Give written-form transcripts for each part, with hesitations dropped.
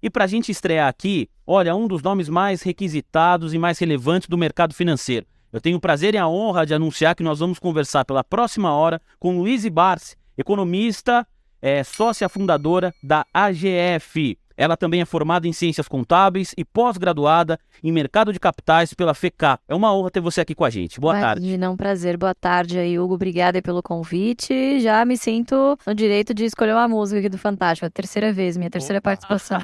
E para a gente estrear aqui, olha, um dos nomes mais requisitados e mais relevantes do mercado financeiro. Eu tenho o prazer e a honra de anunciar que nós vamos conversar pela próxima hora com Luize Barsi, economista, sócia fundadora da AGF. Ela também é formada em Ciências Contábeis e pós-graduada em Mercado de Capitais pela FECAP. É uma honra ter você aqui com a gente. Boa tarde. Imagina, um prazer. Boa tarde aí, Hugo. Obrigada aí pelo convite. Já me sinto no direito de escolher uma música aqui do Fantástico. A terceira vez, minha terceira participação.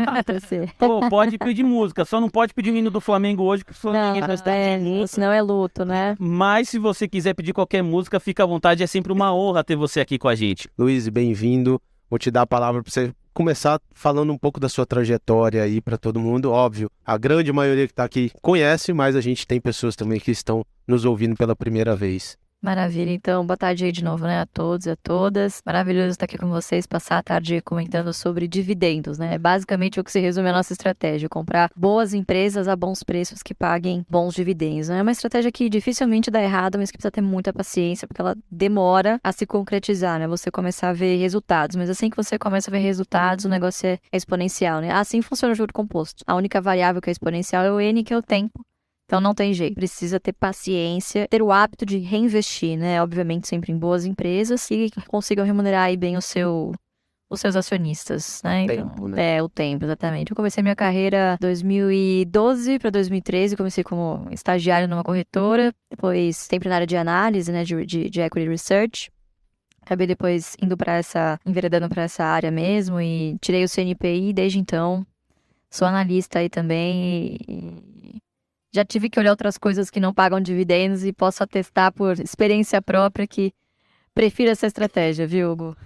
Pô, pode pedir música, só não pode pedir o hino do Flamengo hoje, que o Flamengo Não, senão é luto, né? Mas se você quiser pedir qualquer música, fica à vontade. É sempre uma honra ter você aqui com a gente. Luize, bem-vindo. Vou te dar a palavra para você começar falando um pouco da sua trajetória aí para todo mundo. Óbvio, a grande maioria que está aqui conhece, mas a gente tem pessoas também que estão nos ouvindo pela primeira vez. Maravilha, então, boa tarde aí de novo, né, a todos e a todas. Maravilhoso estar aqui com vocês, passar a tarde comentando sobre dividendos, né? É basicamente o que se resume a nossa estratégia, comprar boas empresas a bons preços que paguem bons dividendos, né? É uma estratégia que dificilmente dá errado, mas que precisa ter muita paciência, porque ela demora a se concretizar, né? Você começar a ver resultados, mas assim que você começa a ver resultados, o negócio é exponencial, né? Assim funciona o juro composto. A única variável que é exponencial é o N, que é o tempo. Então não tem jeito, precisa ter paciência, ter o hábito de reinvestir, né? Obviamente sempre em boas empresas e que consigam remunerar aí bem os seus acionistas, né? Tempo, né? O tempo, exatamente. Eu comecei minha carreira 2012 para 2013, comecei como estagiário numa corretora, depois sempre na área de análise, né? De equity research. Acabei depois enveredando para essa área mesmo e tirei o CNPI desde então. Sou analista aí também e já tive que olhar outras coisas que não pagam dividendos e posso atestar por experiência própria que prefiro essa estratégia, viu, Hugo?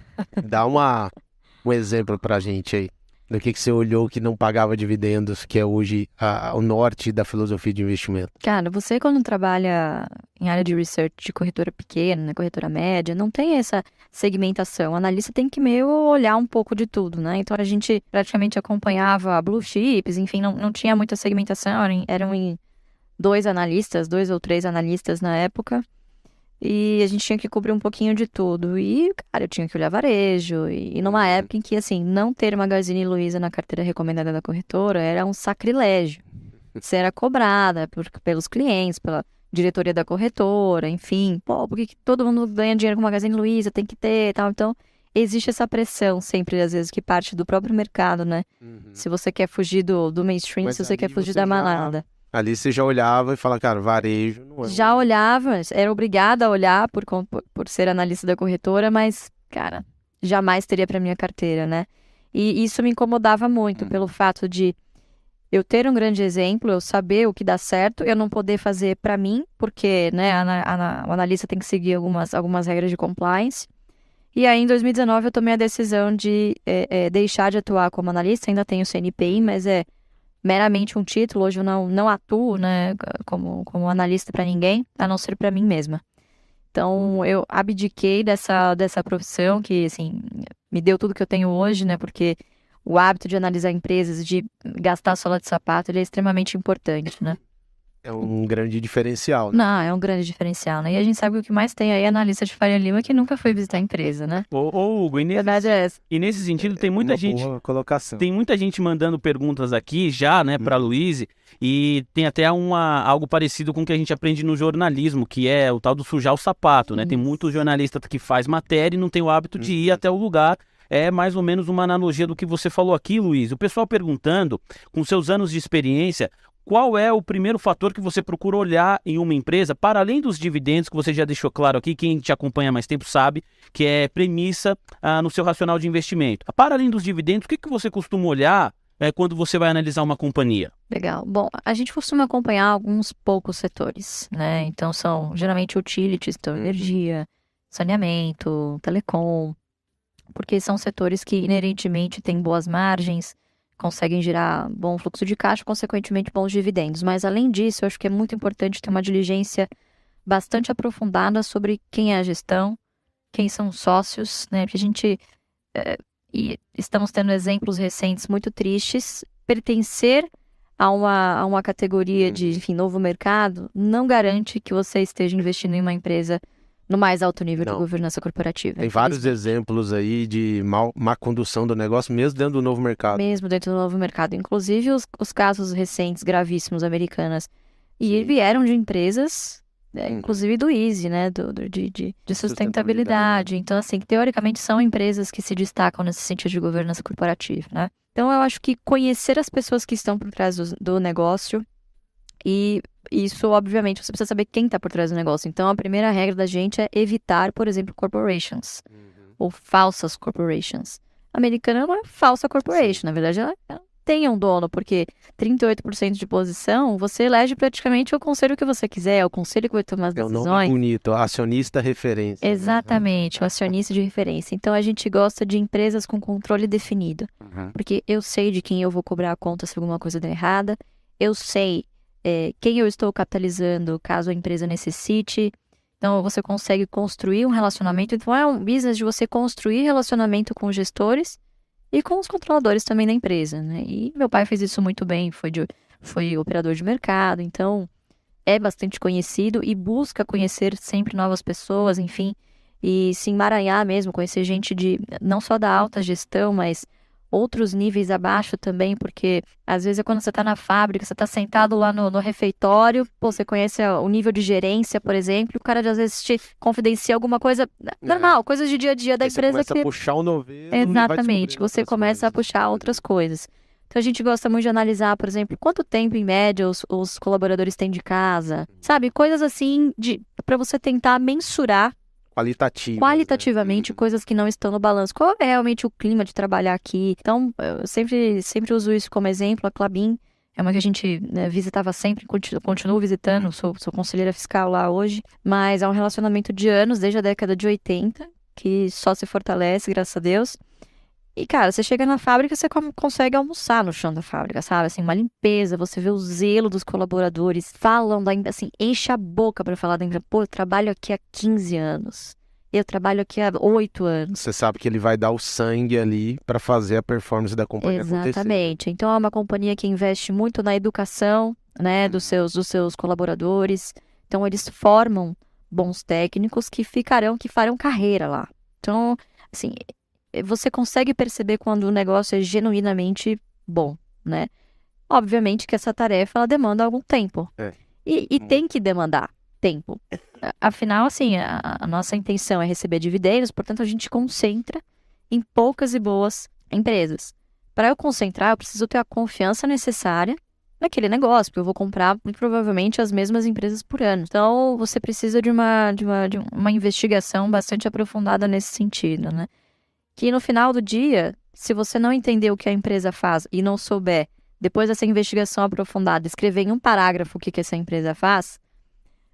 Dá um exemplo pra gente aí do que você olhou que não pagava dividendos, que é hoje o norte da filosofia de investimento. Cara, você quando trabalha em área de research de corretora pequena, né, corretora média, não tem essa segmentação. O analista tem que meio olhar um pouco de tudo, né? Então a gente praticamente acompanhava blue chips, enfim, não tinha muita segmentação, eram em dois ou três analistas na época, e a gente tinha que cobrir um pouquinho de tudo. E, cara, eu tinha que olhar varejo, e numa época em que, assim, não ter Magazine Luiza na carteira recomendada da corretora era um sacrilégio. Você era cobrada pelos clientes, pela diretoria da corretora, enfim. Pô, por que todo mundo ganha dinheiro com Magazine Luiza? Tem que ter, tal. Então, existe essa pressão sempre, às vezes, que parte do próprio mercado, né? Se você quer fugir do mainstream, Mas se você quer ali fugir você da manada. Ali você já olhava e falava, cara, varejo não é... Já olhava, era obrigada a olhar por ser analista da corretora, mas, cara, jamais teria para minha carteira, né? E isso me incomodava muito pelo fato de eu ter um grande exemplo, eu saber o que dá certo, eu não poder fazer para mim, porque, né, o analista tem que seguir algumas regras de compliance. E aí, em 2019, eu tomei a decisão de deixar de atuar como analista, ainda tenho CNPI, mas é meramente um título. Hoje eu não atuo, né, como analista para ninguém, a não ser para mim mesma. Então, eu abdiquei dessa profissão que, assim, me deu tudo que eu tenho hoje, né, porque o hábito de analisar empresas, de gastar sola de sapato, ele é extremamente importante, né? É um grande diferencial, né? Não, é um grande diferencial, né? E a gente sabe que o que mais tem aí é analista de Faria Lima que nunca foi visitar a empresa, né? Ô, Hugo, Verdade é essa. e nesse sentido tem muita gente... Boa colocação. Tem muita gente mandando perguntas aqui já, né, para a Luize, e tem até algo parecido com o que a gente aprende no jornalismo, que é o tal do sujar o sapato, né? Tem muito jornalista que faz matéria e não tem o hábito de ir até o lugar. É mais ou menos uma analogia do que você falou aqui, Luiz. O pessoal perguntando, com seus anos de experiência, qual é o primeiro fator que você procura olhar em uma empresa, para além dos dividendos, que você já deixou claro aqui, quem te acompanha há mais tempo sabe, que é premissa no seu racional de investimento. Para além dos dividendos, o que você costuma olhar quando você vai analisar uma companhia? Legal. Bom, a gente costuma acompanhar alguns poucos setores, né? Então são geralmente utilities, então energia, saneamento, telecom, porque são setores que inerentemente têm boas margens, conseguem gerar bom fluxo de caixa, consequentemente bons dividendos. Mas além disso, eu acho que é muito importante ter uma diligência bastante aprofundada sobre quem é a gestão, quem são os sócios, né? Porque a gente, e estamos tendo exemplos recentes muito tristes, pertencer a uma categoria de, enfim, novo mercado não garante que você esteja investindo em uma empresa no mais alto nível Não. de governança corporativa. Tem vários exemplos aí de má condução do negócio, mesmo dentro do novo mercado. Mesmo dentro do novo mercado. Inclusive os casos recentes, gravíssimos, americanas. E Sim. vieram de empresas, inclusive do Easy, né? De sustentabilidade. Então, assim, teoricamente são empresas que se destacam nesse sentido de governança corporativa, né? Então, eu acho que conhecer as pessoas que estão por trás do negócio, e isso, obviamente, você precisa saber quem está por trás do negócio. Então, a primeira regra da gente é evitar, por exemplo, corporations, ou falsas corporations. A americana é uma falsa corporation, Sim. na verdade, ela tem um dono, porque 38% de posição, você elege praticamente o conselho que você quiser, o conselho que vai tomar as É um nome decisões. bonito, acionista referência. Exatamente, o acionista de referência. Então, a gente gosta de empresas com controle definido. Uhum. Porque eu sei de quem eu vou cobrar a conta se alguma coisa der errada. Eu sei quem eu estou capitalizando caso a empresa necessite. Então, você consegue construir um relacionamento. Então, é um business de você construir relacionamento com os gestores e com os controladores também da empresa, né? E meu pai fez isso muito bem, foi operador de mercado. Então, é bastante conhecido e busca conhecer sempre novas pessoas, enfim. E se emaranhar mesmo, conhecer gente não só da alta gestão, mas outros níveis abaixo também, porque às vezes é quando você está na fábrica, você está sentado lá no refeitório, você conhece o nível de gerência, por exemplo, e o cara às vezes te confidencia alguma coisa normal, coisas de dia a dia da Aí você empresa começa a puxar o novelo. Exatamente, você começa a puxar outras coisas. Então a gente gosta muito de analisar, por exemplo, quanto tempo em média os colaboradores têm de casa, sabe? Coisas assim para você tentar mensurar qualitativamente coisas que não estão no balanço. Qual é realmente o clima de trabalhar aqui? Então, eu sempre uso isso como exemplo. A Klabin é uma que a gente visitava sempre, continuo visitando, sou conselheira fiscal lá hoje, mas é um relacionamento de anos, desde a década de 80, que só se fortalece, graças a Deus. E, cara, você chega na fábrica, você consegue almoçar no chão da fábrica, sabe? Assim, uma limpeza, você vê o zelo dos colaboradores, falam, assim, enche a boca pra falar da empresa. Pô, eu trabalho aqui há 15 anos. Eu trabalho aqui há 8 anos. Você sabe que ele vai dar o sangue ali para fazer a performance da companhia acontecer. Exatamente. Então, é uma companhia que investe muito na educação, né, dos seus colaboradores. Então, eles formam bons técnicos que farão carreira lá. Então, assim, você consegue perceber quando o negócio é genuinamente bom, né? Obviamente que essa tarefa, ela demanda algum tempo. E tem que demandar tempo. Afinal, assim, a nossa intenção é receber dividendos, portanto, a gente concentra em poucas e boas empresas. Para eu concentrar, eu preciso ter a confiança necessária naquele negócio, porque eu vou comprar provavelmente as mesmas empresas por ano. Então, você precisa de uma investigação bastante aprofundada nesse sentido, né? Que no final do dia, se você não entender o que a empresa faz e não souber, depois dessa investigação aprofundada, escrever em um parágrafo o que essa empresa faz,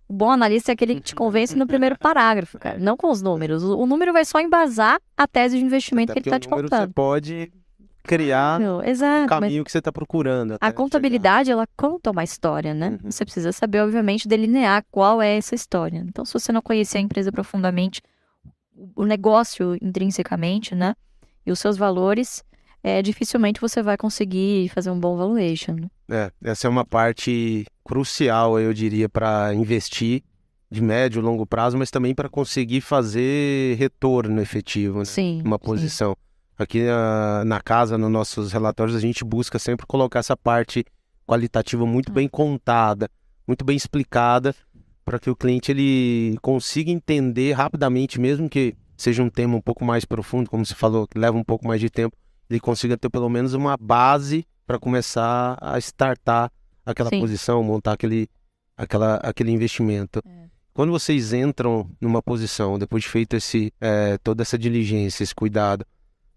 o bom analista é aquele que te convence no primeiro parágrafo, cara, não com os números. O número vai só embasar a tese de investimento que ele está te contando. Você pode criar o caminho que você está procurando. A contabilidade, ela conta uma história, né? Você precisa saber, obviamente, delinear qual é essa história. Então, se você não conhecer a empresa profundamente, o negócio intrinsecamente, né? E os seus valores, dificilmente você vai conseguir fazer um bom valuation. Essa é uma parte crucial, eu diria, para investir de médio e longo prazo, mas também para conseguir fazer retorno efetivo, né? Sim. Uma posição. Aqui na casa, nos nossos relatórios, a gente busca sempre colocar essa parte qualitativa muito bem contada, muito bem explicada, para que o cliente ele consiga entender rapidamente, mesmo que seja um tema um pouco mais profundo, como você falou, que leva um pouco mais de tempo, ele consiga ter pelo menos uma base para começar a startar aquela posição, montar aquele investimento. Quando vocês entram numa posição, depois de feito toda essa diligência, esse cuidado,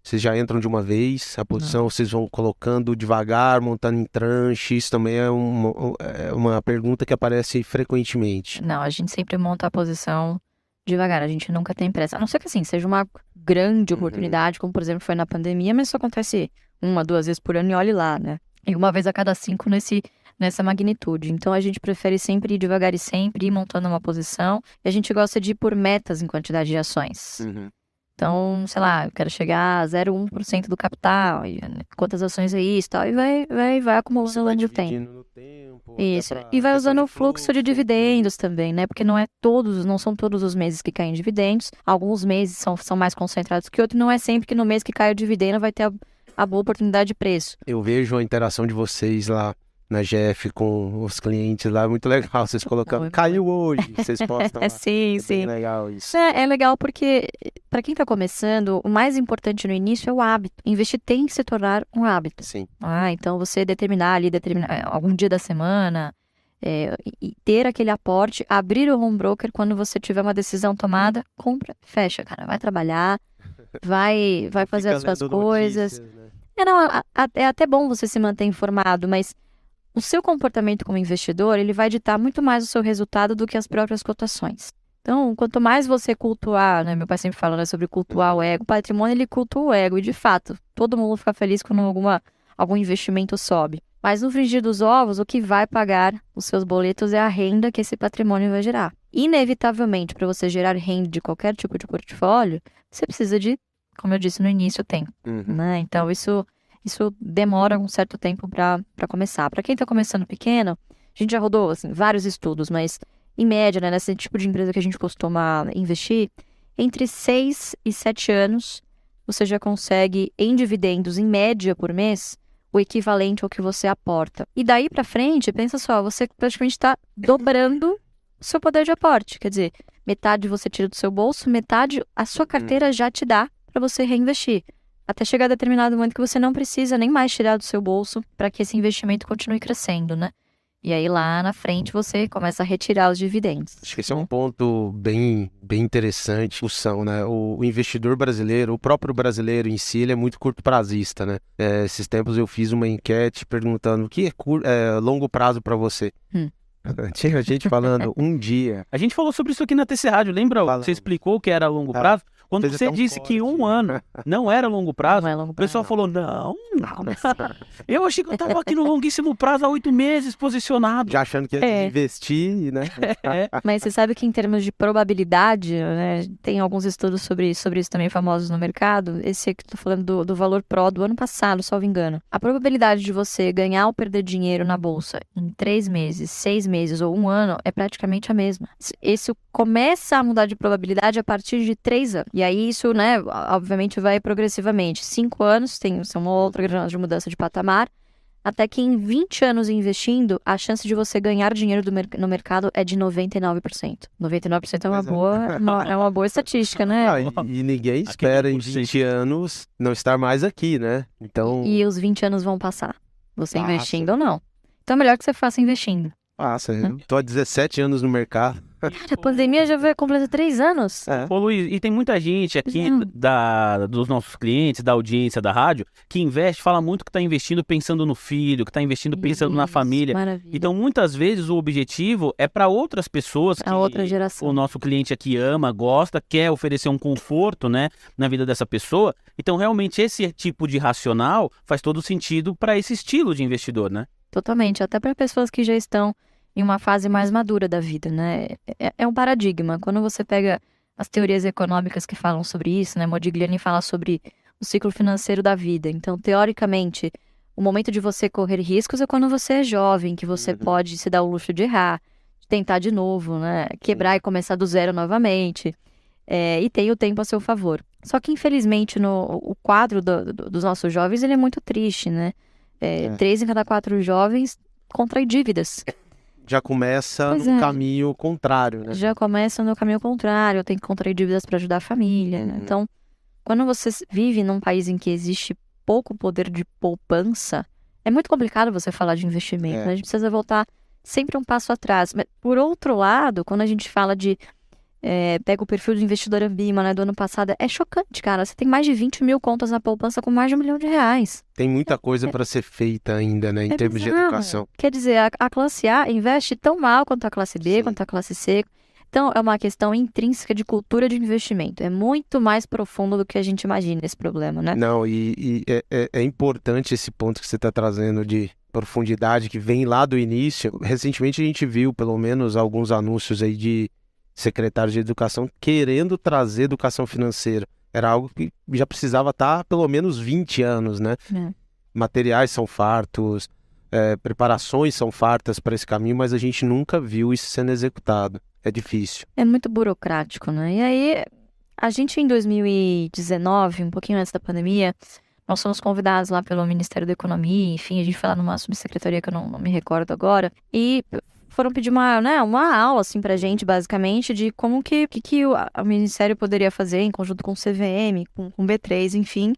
vocês já entram de uma vez, a posição vocês vão colocando devagar, montando em tranche, isso também é uma pergunta que aparece frequentemente. Não, a gente sempre monta a posição devagar, a gente nunca tem pressa. A não ser que assim, seja uma grande oportunidade, como por exemplo foi na pandemia, mas isso acontece 1, 2 vezes por ano e olhe lá, né? E uma vez a cada 5 nessa magnitude. Então a gente prefere sempre ir devagar e sempre ir montando uma posição. E a gente gosta de ir por metas em quantidade de ações. Então, sei lá, eu quero chegar a 0,1% do capital, e quantas ações é isso e tal, e vai acumulando ao longo do tempo. dividindo no tempo, Isso, até pra e vai questão usando de o fluxo de dividendos também, né? Porque não são todos os meses que caem dividendos. Alguns meses são mais concentrados que outros. Não é sempre que no mês que cai o dividendo vai ter a boa oportunidade de preço. Eu vejo a interação de vocês lá na GF com os clientes lá, muito legal. Vocês colocando, Muito. caiu hoje, vocês postam lá. Sim, É sim. bem legal isso. É legal porque, para quem está começando, o mais importante no início é o hábito. Investir tem que se tornar um hábito. Sim. Então você determinar algum dia da semana, e ter aquele aporte, abrir o home broker quando você tiver uma decisão tomada, compra, fecha, cara. Vai trabalhar, vai fazer Fica as suas lendo coisas. notícias, né? É até bom você se manter informado, mas o seu comportamento como investidor, ele vai ditar muito mais o seu resultado do que as próprias cotações. Então, quanto mais você cultuar, né? Meu pai sempre fala, né, sobre cultuar o ego. O patrimônio, ele cultua o ego. E, de fato, todo mundo fica feliz quando algum investimento sobe. Mas, no frigir dos ovos, o que vai pagar os seus boletos é a renda que esse patrimônio vai gerar. Inevitavelmente, para você gerar renda de qualquer tipo de portfólio, você precisa de, como eu disse no início, tempo. Uhum. Né? Então, isso demora um certo tempo para começar. Para quem está começando pequeno, a gente já rodou assim, vários estudos, mas em média, né, nesse tipo de empresa que a gente costuma investir, entre 6 e 7 anos, você já consegue, em dividendos, em média por mês, o equivalente ao que você aporta. E daí para frente, pensa só, você praticamente está dobrando o seu poder de aporte. Quer dizer, metade você tira do seu bolso, metade a sua carteira já te dá para você reinvestir. Até chegar a determinado momento que você não precisa nem mais tirar do seu bolso para que esse investimento continue crescendo, né? E aí lá na frente você começa a retirar os dividendos. Acho que esse é um ponto bem interessante, discussão, né? O investidor brasileiro, o próprio brasileiro em si, ele é muito curto prazista, né? Esses tempos eu fiz uma enquete perguntando o que é longo prazo para você. Tinha gente falando um dia. A gente falou sobre isso aqui na TC Rádio, lembra? Falando. Você explicou que era longo prazo. Quando Fez você até um disse que corte. 1 ano não era longo prazo, Não é longo o pessoal prazo. falou, não. Eu achei que eu tava aqui no longuíssimo prazo há 8 meses posicionado. Já achando que ia investir, né? Mas você sabe que em termos de probabilidade, né, tem alguns estudos sobre isso também famosos no mercado. Esse aqui que eu tô falando do valor PRO do ano passado, salvo engano. A probabilidade de você ganhar ou perder dinheiro na bolsa em 3 meses, 6 meses ou 1 ano é praticamente a mesma. Isso começa a mudar de probabilidade a partir de 3 anos. E aí isso, né, obviamente vai progressivamente. 5 anos tem uma outra grande mudança de patamar. Até que em 20 anos investindo, a chance de você ganhar dinheiro no mercado é de 99%. 99% é uma boa estatística, né? E ninguém espera em 20 anos não estar mais aqui, né? Então, E os 20 anos vão passar. Você Passa. investindo ou não. Então é melhor que você faça investindo. passa. Eu tô há 17 anos no mercado. Cara, a pandemia já vai completar 3 anos. Ô Luiz, e tem muita gente aqui Não. dos nossos clientes, da audiência da rádio, que investe, fala muito que está investindo pensando no filho, que está investindo pensando na Isso, família. Maravilha. Então, muitas vezes, o objetivo é para outras pessoas que A outra geração. o nosso cliente aqui ama, gosta, quer oferecer um conforto, né, na vida dessa pessoa. Então, realmente, esse tipo de racional faz todo sentido para esse estilo de investidor, né? Totalmente. Até para pessoas que já estão em uma fase mais madura da vida, né? É um paradigma. Quando você pega as teorias econômicas que falam sobre isso, né? Modigliani fala sobre o ciclo financeiro da vida. Então, teoricamente, o momento de você correr riscos é quando você é jovem, que você pode se dar o luxo de errar, de tentar de novo, né? Quebrar e começar do zero novamente. E tem o tempo a seu favor. Só que, infelizmente, o quadro dos nossos jovens, ele é muito triste, né? 3 em cada 4 jovens contraem dívidas. Já começa Pois no é. caminho contrário, né? Já começa no caminho contrário, tem que contrair dívidas para ajudar a família, né? Então, quando você vive num país em que existe pouco poder de poupança, é muito complicado você falar de investimento, né? A gente precisa voltar sempre um passo atrás. Mas, por outro lado, quando a gente fala de pega o perfil do investidor Ambima, né, do ano passado, é chocante, cara. Você tem mais de 20 mil contas na poupança com mais de R$1 milhão. Tem muita coisa para ser feita ainda, né? Em termos de bizarro. educação. Quer dizer, a classe A investe tão mal quanto a classe B, Sim. quanto a classe C. Então, é uma questão intrínseca de cultura de investimento. É muito mais profundo do que a gente imagina esse problema, né? Não, e é importante esse ponto que você está trazendo de profundidade, que vem lá do início. Recentemente a gente viu, pelo menos, alguns anúncios aí de secretários de educação querendo trazer educação financeira. era algo que já precisava estar pelo menos 20 anos, né? É. Materiais são fartos, preparações são fartas para esse caminho, mas a gente nunca viu isso sendo executado. É difícil. É muito burocrático, né? E aí, a gente em 2019, um pouquinho antes da pandemia, nós fomos convidados lá pelo Ministério da Economia, enfim, a gente foi lá numa subsecretaria que eu não me recordo agora, e foram pedir uma aula, assim, pra gente, basicamente, de como que o Ministério poderia fazer em conjunto com o CVM, com o B3, enfim,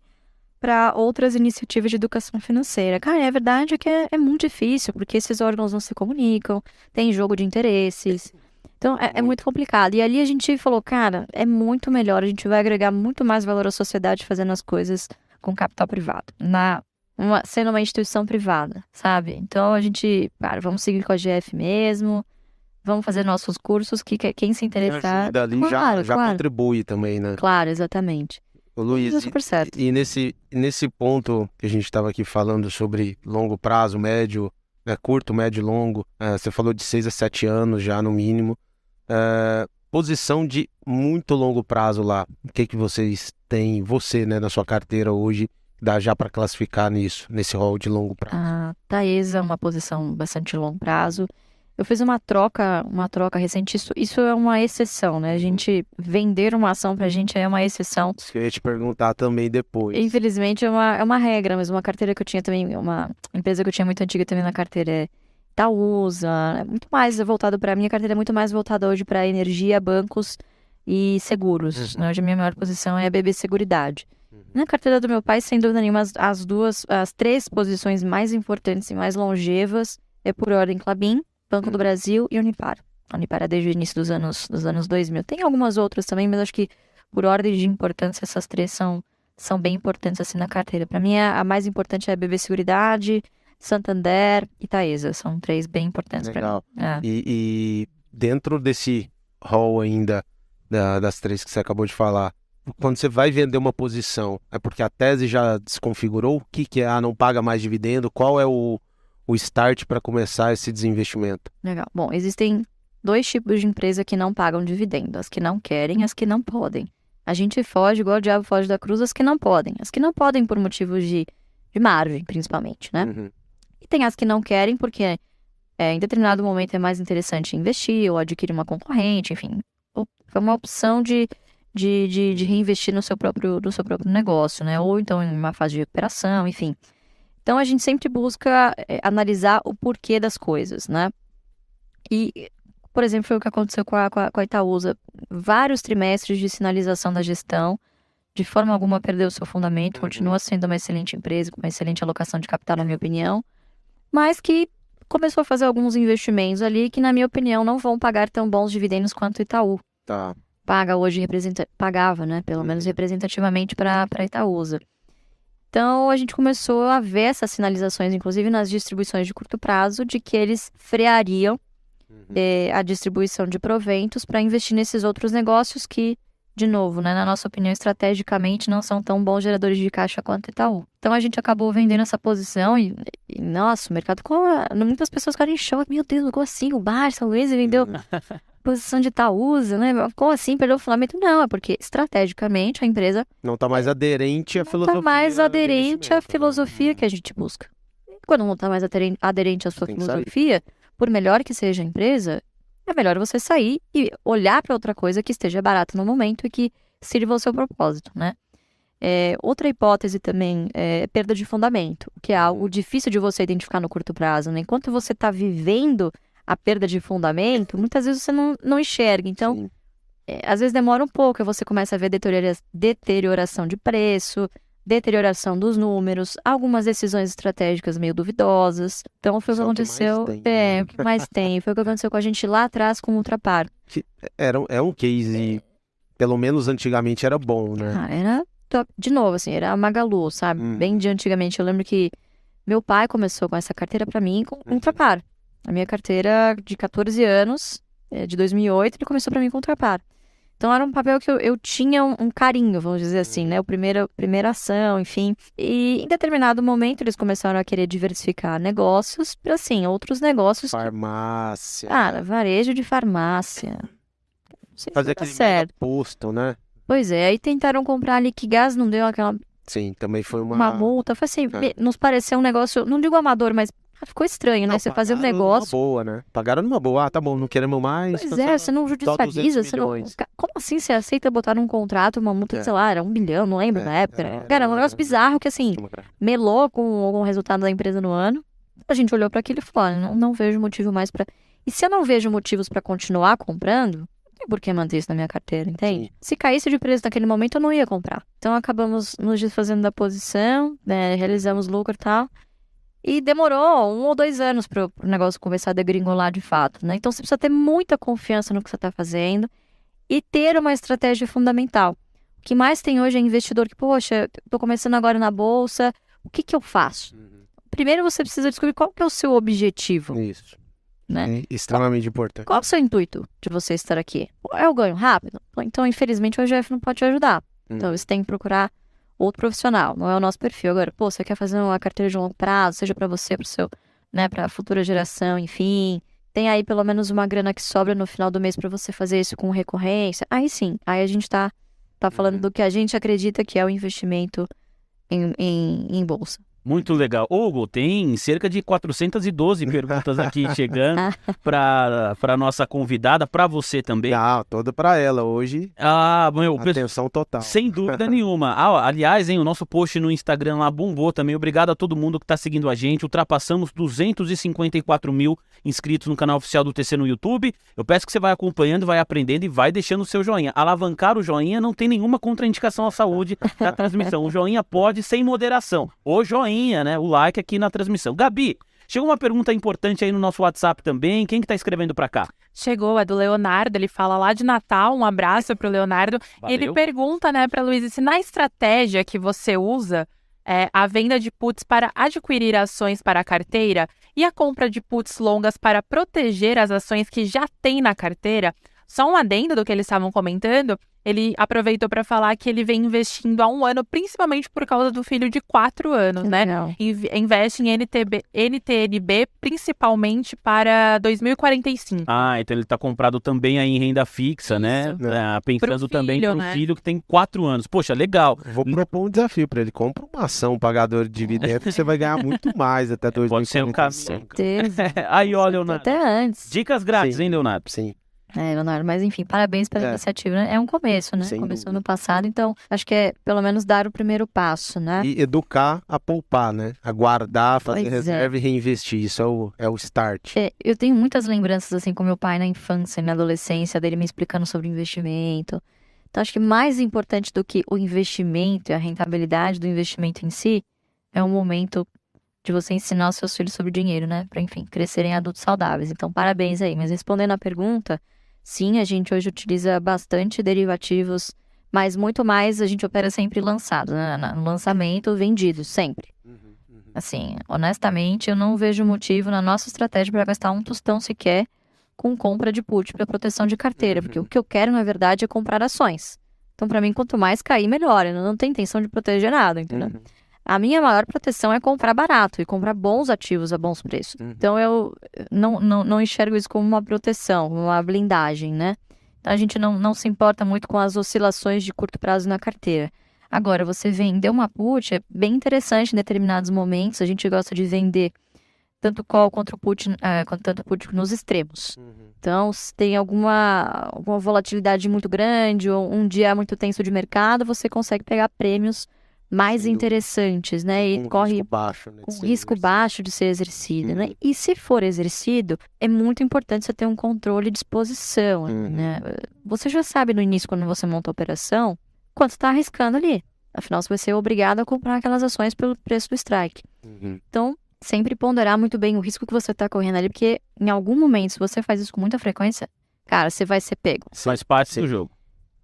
para outras iniciativas de educação financeira. Cara, a verdade é que é muito difícil, porque esses órgãos não se comunicam, tem jogo de interesses. Então, é muito complicado. E ali a gente falou, cara, é muito melhor, a gente vai agregar muito mais valor à sociedade fazendo as coisas com capital privado, sendo uma instituição privada, sabe? Então, a gente, cara, vamos seguir com a GF mesmo, vamos fazer nossos cursos, que quem se interessar... Ajuda ali Claro, já claro. contribui também, né? Claro, exatamente. Ô, Luiz, Deu super certo. e nesse ponto que a gente estava aqui falando sobre longo prazo, médio, curto, médio e longo, você falou de 6 a 7 anos já no mínimo, posição de muito longo prazo lá, o que vocês têm, você, né, na sua carteira hoje, dá já para classificar nesse rol de longo prazo? A Taesa é uma posição bastante de longo prazo. Eu fiz uma troca recente, isso é uma exceção, né? A gente vender uma ação pra gente é uma exceção. Isso que eu ia te perguntar também depois. Infelizmente é uma regra, mas uma carteira que eu tinha também, uma empresa que eu tinha muito antiga também na carteira é Itaúsa, é muito mais voltado para minha carteira é muito mais voltada hoje para energia, bancos e seguros. Né? Hoje a minha maior posição é a BB Seguridade. Na carteira do meu pai, sem dúvida nenhuma, as 3 posições mais importantes e mais longevas é por ordem Klabin, Banco do Brasil e Unipar. Unipar é desde o início dos anos 2000. Tem algumas outras também, mas acho que por ordem de importância essas 3 são bem importantes assim na carteira. Para mim a mais importante é a BB Seguridade, Santander e Taesa. São 3 bem importantes para Legal. mim. É. E dentro desse rol ainda das 3 que você acabou de falar, quando você vai vender uma posição, é porque a tese já desconfigurou? O que é? Não paga mais dividendo? Qual é o start para começar esse desinvestimento? Legal. Bom, existem 2 tipos de empresa que não pagam dividendo. As que não querem, as que não podem. A gente foge, igual o diabo foge da cruz, as que não podem. As que não podem por motivos de margem, principalmente, né? Uhum. E tem as que não querem porque em determinado momento é mais interessante investir ou adquirir uma concorrente, enfim. É uma opção de reinvestir no seu próprio negócio, né? Ou então em uma fase de recuperação, enfim. Então, a gente sempre busca analisar o porquê das coisas, né? E, por exemplo, foi o que aconteceu com a Itaúsa. Vários trimestres de sinalização da gestão, de forma alguma perdeu o seu fundamento, continua sendo uma excelente empresa, com uma excelente alocação de capital, na minha opinião, mas que começou a fazer alguns investimentos ali que, na minha opinião, não vão pagar tão bons dividendos quanto o Itaú. Tá. Pagava, né? Pelo menos representativamente para a Itaúsa. Então, a gente começou a ver essas sinalizações, inclusive nas distribuições de curto prazo, de que eles freariam a distribuição de proventos para investir nesses outros negócios que, de novo, né, na nossa opinião, estrategicamente não são tão bons geradores de caixa quanto Itaú. Então, a gente acabou vendendo essa posição e nossa, o mercado muitas pessoas ficaram em choque. Meu Deus, como assim? O Barça, o Luiz vendeu posição de Itaúsa, né? Como assim? Perdeu o fundamento? Não, é porque estrategicamente a empresa não está mais aderente à filosofia. Não está mais aderente à filosofia que a gente busca. Quando não está mais aderente à sua filosofia, por melhor que seja a empresa, é melhor você sair e olhar para outra coisa que esteja barata no momento e que sirva ao seu propósito, né? Outra hipótese também é perda de fundamento, que é algo difícil de você identificar no curto prazo, né? Enquanto você está vivendo a perda de fundamento, muitas vezes você não enxerga. Então, às vezes demora um pouco, aí você começa a ver deterioração de preço, deterioração dos números, algumas decisões estratégicas meio duvidosas. Então, foi o que aconteceu. O que mais tem? Foi o que aconteceu com a gente lá atrás com o Ultrapar. É um case, pelo menos antigamente era bom, né? Era top. De novo, assim, era a Magalu, sabe? Bem de antigamente. Eu lembro que meu pai começou com essa carteira pra mim com o Ultrapar. A minha carteira de 14 anos, de 2008, ele começou pra mim com o Ultrapar. Então, era um papel que eu tinha um carinho, vamos dizer assim, né? Primeira ação, enfim. E, em determinado momento, eles começaram a querer diversificar negócios para, assim, outros negócios. Farmácia. Varejo de farmácia. Não sei fazer se tá aquele certo. posto, né? Pois é, aí tentaram comprar a Liquigás, não deu aquela Sim, também foi uma multa. Foi assim, É. nos pareceu um negócio, não digo amador, mas ficou estranho, né? Não, Você fazer um pagaram negócio. numa boa, né? Pagaram numa boa. Ah, tá bom, não queremos mais. Pois cancela. é, você não Só 200 judicializa, você não... milhões. Como assim você aceita botar num contrato uma multa de, É. sei lá, era 1 bilhão, não lembro na época. Cara, é um negócio bizarro que, assim, melou com o resultado da empresa no ano. A gente olhou pra aquilo e falou, olha, não vejo motivo mais pra... E se eu não vejo motivos pra continuar comprando, não tem por que manter isso na minha carteira, entende? Sim. Se caísse de preço naquele momento, eu não ia comprar. Então, acabamos nos desfazendo da posição, né, realizamos lucro e tal. E demorou 1 ou 2 anos pro negócio começar a degringolar de fato, né? Então, você precisa ter muita confiança no que você tá fazendo e ter uma estratégia fundamental. O que mais tem hoje é investidor que, poxa, tô começando agora na bolsa, o que eu faço? Primeiro você precisa descobrir qual que é o seu objetivo, Isso. né? É extremamente importante. Qual é o seu intuito de você estar aqui? É o ganho rápido? Então, infelizmente, o EGF não pode te ajudar. Então, você tem que procurar outro profissional, não é o nosso perfil. Agora, você quer fazer uma carteira de longo prazo, seja para você, para o seu, né, para a futura geração, enfim. Tem aí pelo menos uma grana que sobra no final do mês para você fazer isso com recorrência. Aí sim, aí a gente tá falando do que a gente acredita que é o investimento em bolsa. Muito legal. Hugo, tem cerca de 412 perguntas aqui chegando para nossa convidada, para você também. Ah, toda pra ela hoje. Ah, meu, Atenção total. sem dúvida nenhuma. Aliás, hein, o nosso post no Instagram lá bombou também. Obrigado a todo mundo que está seguindo a gente. Ultrapassamos 254 mil inscritos no canal oficial do TC no YouTube. Eu peço que você vai acompanhando, vai aprendendo e vai deixando o seu joinha. Alavancar o joinha não tem nenhuma contraindicação à saúde da transmissão. O joinha pode sem moderação. O joinha, né? O like aqui na transmissão. Gabi, chegou uma pergunta importante aí no nosso WhatsApp também. Quem que tá escrevendo para cá? Chegou, é do Leonardo, ele fala lá de Natal, um abraço pro Leonardo. Valeu. Ele pergunta, né, pra Luísa, se na estratégia que você usa, a venda de puts para adquirir ações para a carteira e a compra de puts longas para proteger as ações que já tem na carteira, só um adendo do que eles estavam comentando, ele aproveitou para falar que ele vem investindo há 1 ano, principalmente por causa do filho de 4 anos, né? Legal. Investe em NTNB, principalmente para 2045. Ah, então ele tá comprado também aí em renda fixa, né? Isso. Pensando Pro também filho, pro né? filho que tem 4 anos. Poxa, legal. Vou propor um desafio pra ele. Compra uma ação pagador de dividendos que você vai ganhar muito mais até 2045. Pode ser um caminho. Certeza. Aí, ó, Leonardo. Até antes. Dicas grátis, Sim. hein, Leonardo? Sim. Leonardo, mas enfim, parabéns pela iniciativa, né? É um começo, né? Sem Começou dúvida. no passado, então acho que é pelo menos dar o primeiro passo, né? E educar a poupar, né? A guardar, fazer Pois é. reserva e reinvestir. Isso é o start. Eu tenho muitas lembranças, assim, com meu pai na infância e na adolescência, dele me explicando sobre investimento. Então, acho que mais importante do que o investimento e a rentabilidade do investimento em si, é o momento de você ensinar os seus filhos sobre dinheiro, né? Para, enfim, crescerem adultos saudáveis. Então, parabéns aí. Mas respondendo à pergunta, sim, a gente hoje utiliza bastante derivativos, mas muito mais a gente opera sempre lançado, né? No lançamento, vendido, sempre. Assim, honestamente, eu não vejo motivo na nossa estratégia para gastar um tostão sequer com compra de put para proteção de carteira, porque o que eu quero, na verdade, é comprar ações. Então, para mim, quanto mais cair, melhor. Eu não tenho intenção de proteger nada, entendeu? A minha maior proteção é comprar barato e comprar bons ativos a bons preços. Então, eu não enxergo isso como uma proteção, uma blindagem, né? Então, a gente não se importa muito com as oscilações de curto prazo na carteira. Agora, você vender uma put é bem interessante em determinados momentos. A gente gosta de vender tanto call quanto put, tanto put nos extremos. Então, se tem alguma volatilidade muito grande ou um dia muito tenso de mercado, você consegue pegar prêmios mais Sem dúvida. interessantes, né? E Com corre risco baixo, né? de com ser risco exercido. baixo de ser exercido, né? E se for exercido, é muito importante você ter um controle de exposição, né? Você já sabe no início, quando você monta a operação, quanto está arriscando ali. Afinal, você vai ser obrigado a comprar aquelas ações pelo preço do strike. Então, sempre ponderar muito bem o risco que você está correndo ali, porque em algum momento, se você faz isso com muita frequência, cara, você vai ser pego. Faz parte do jogo.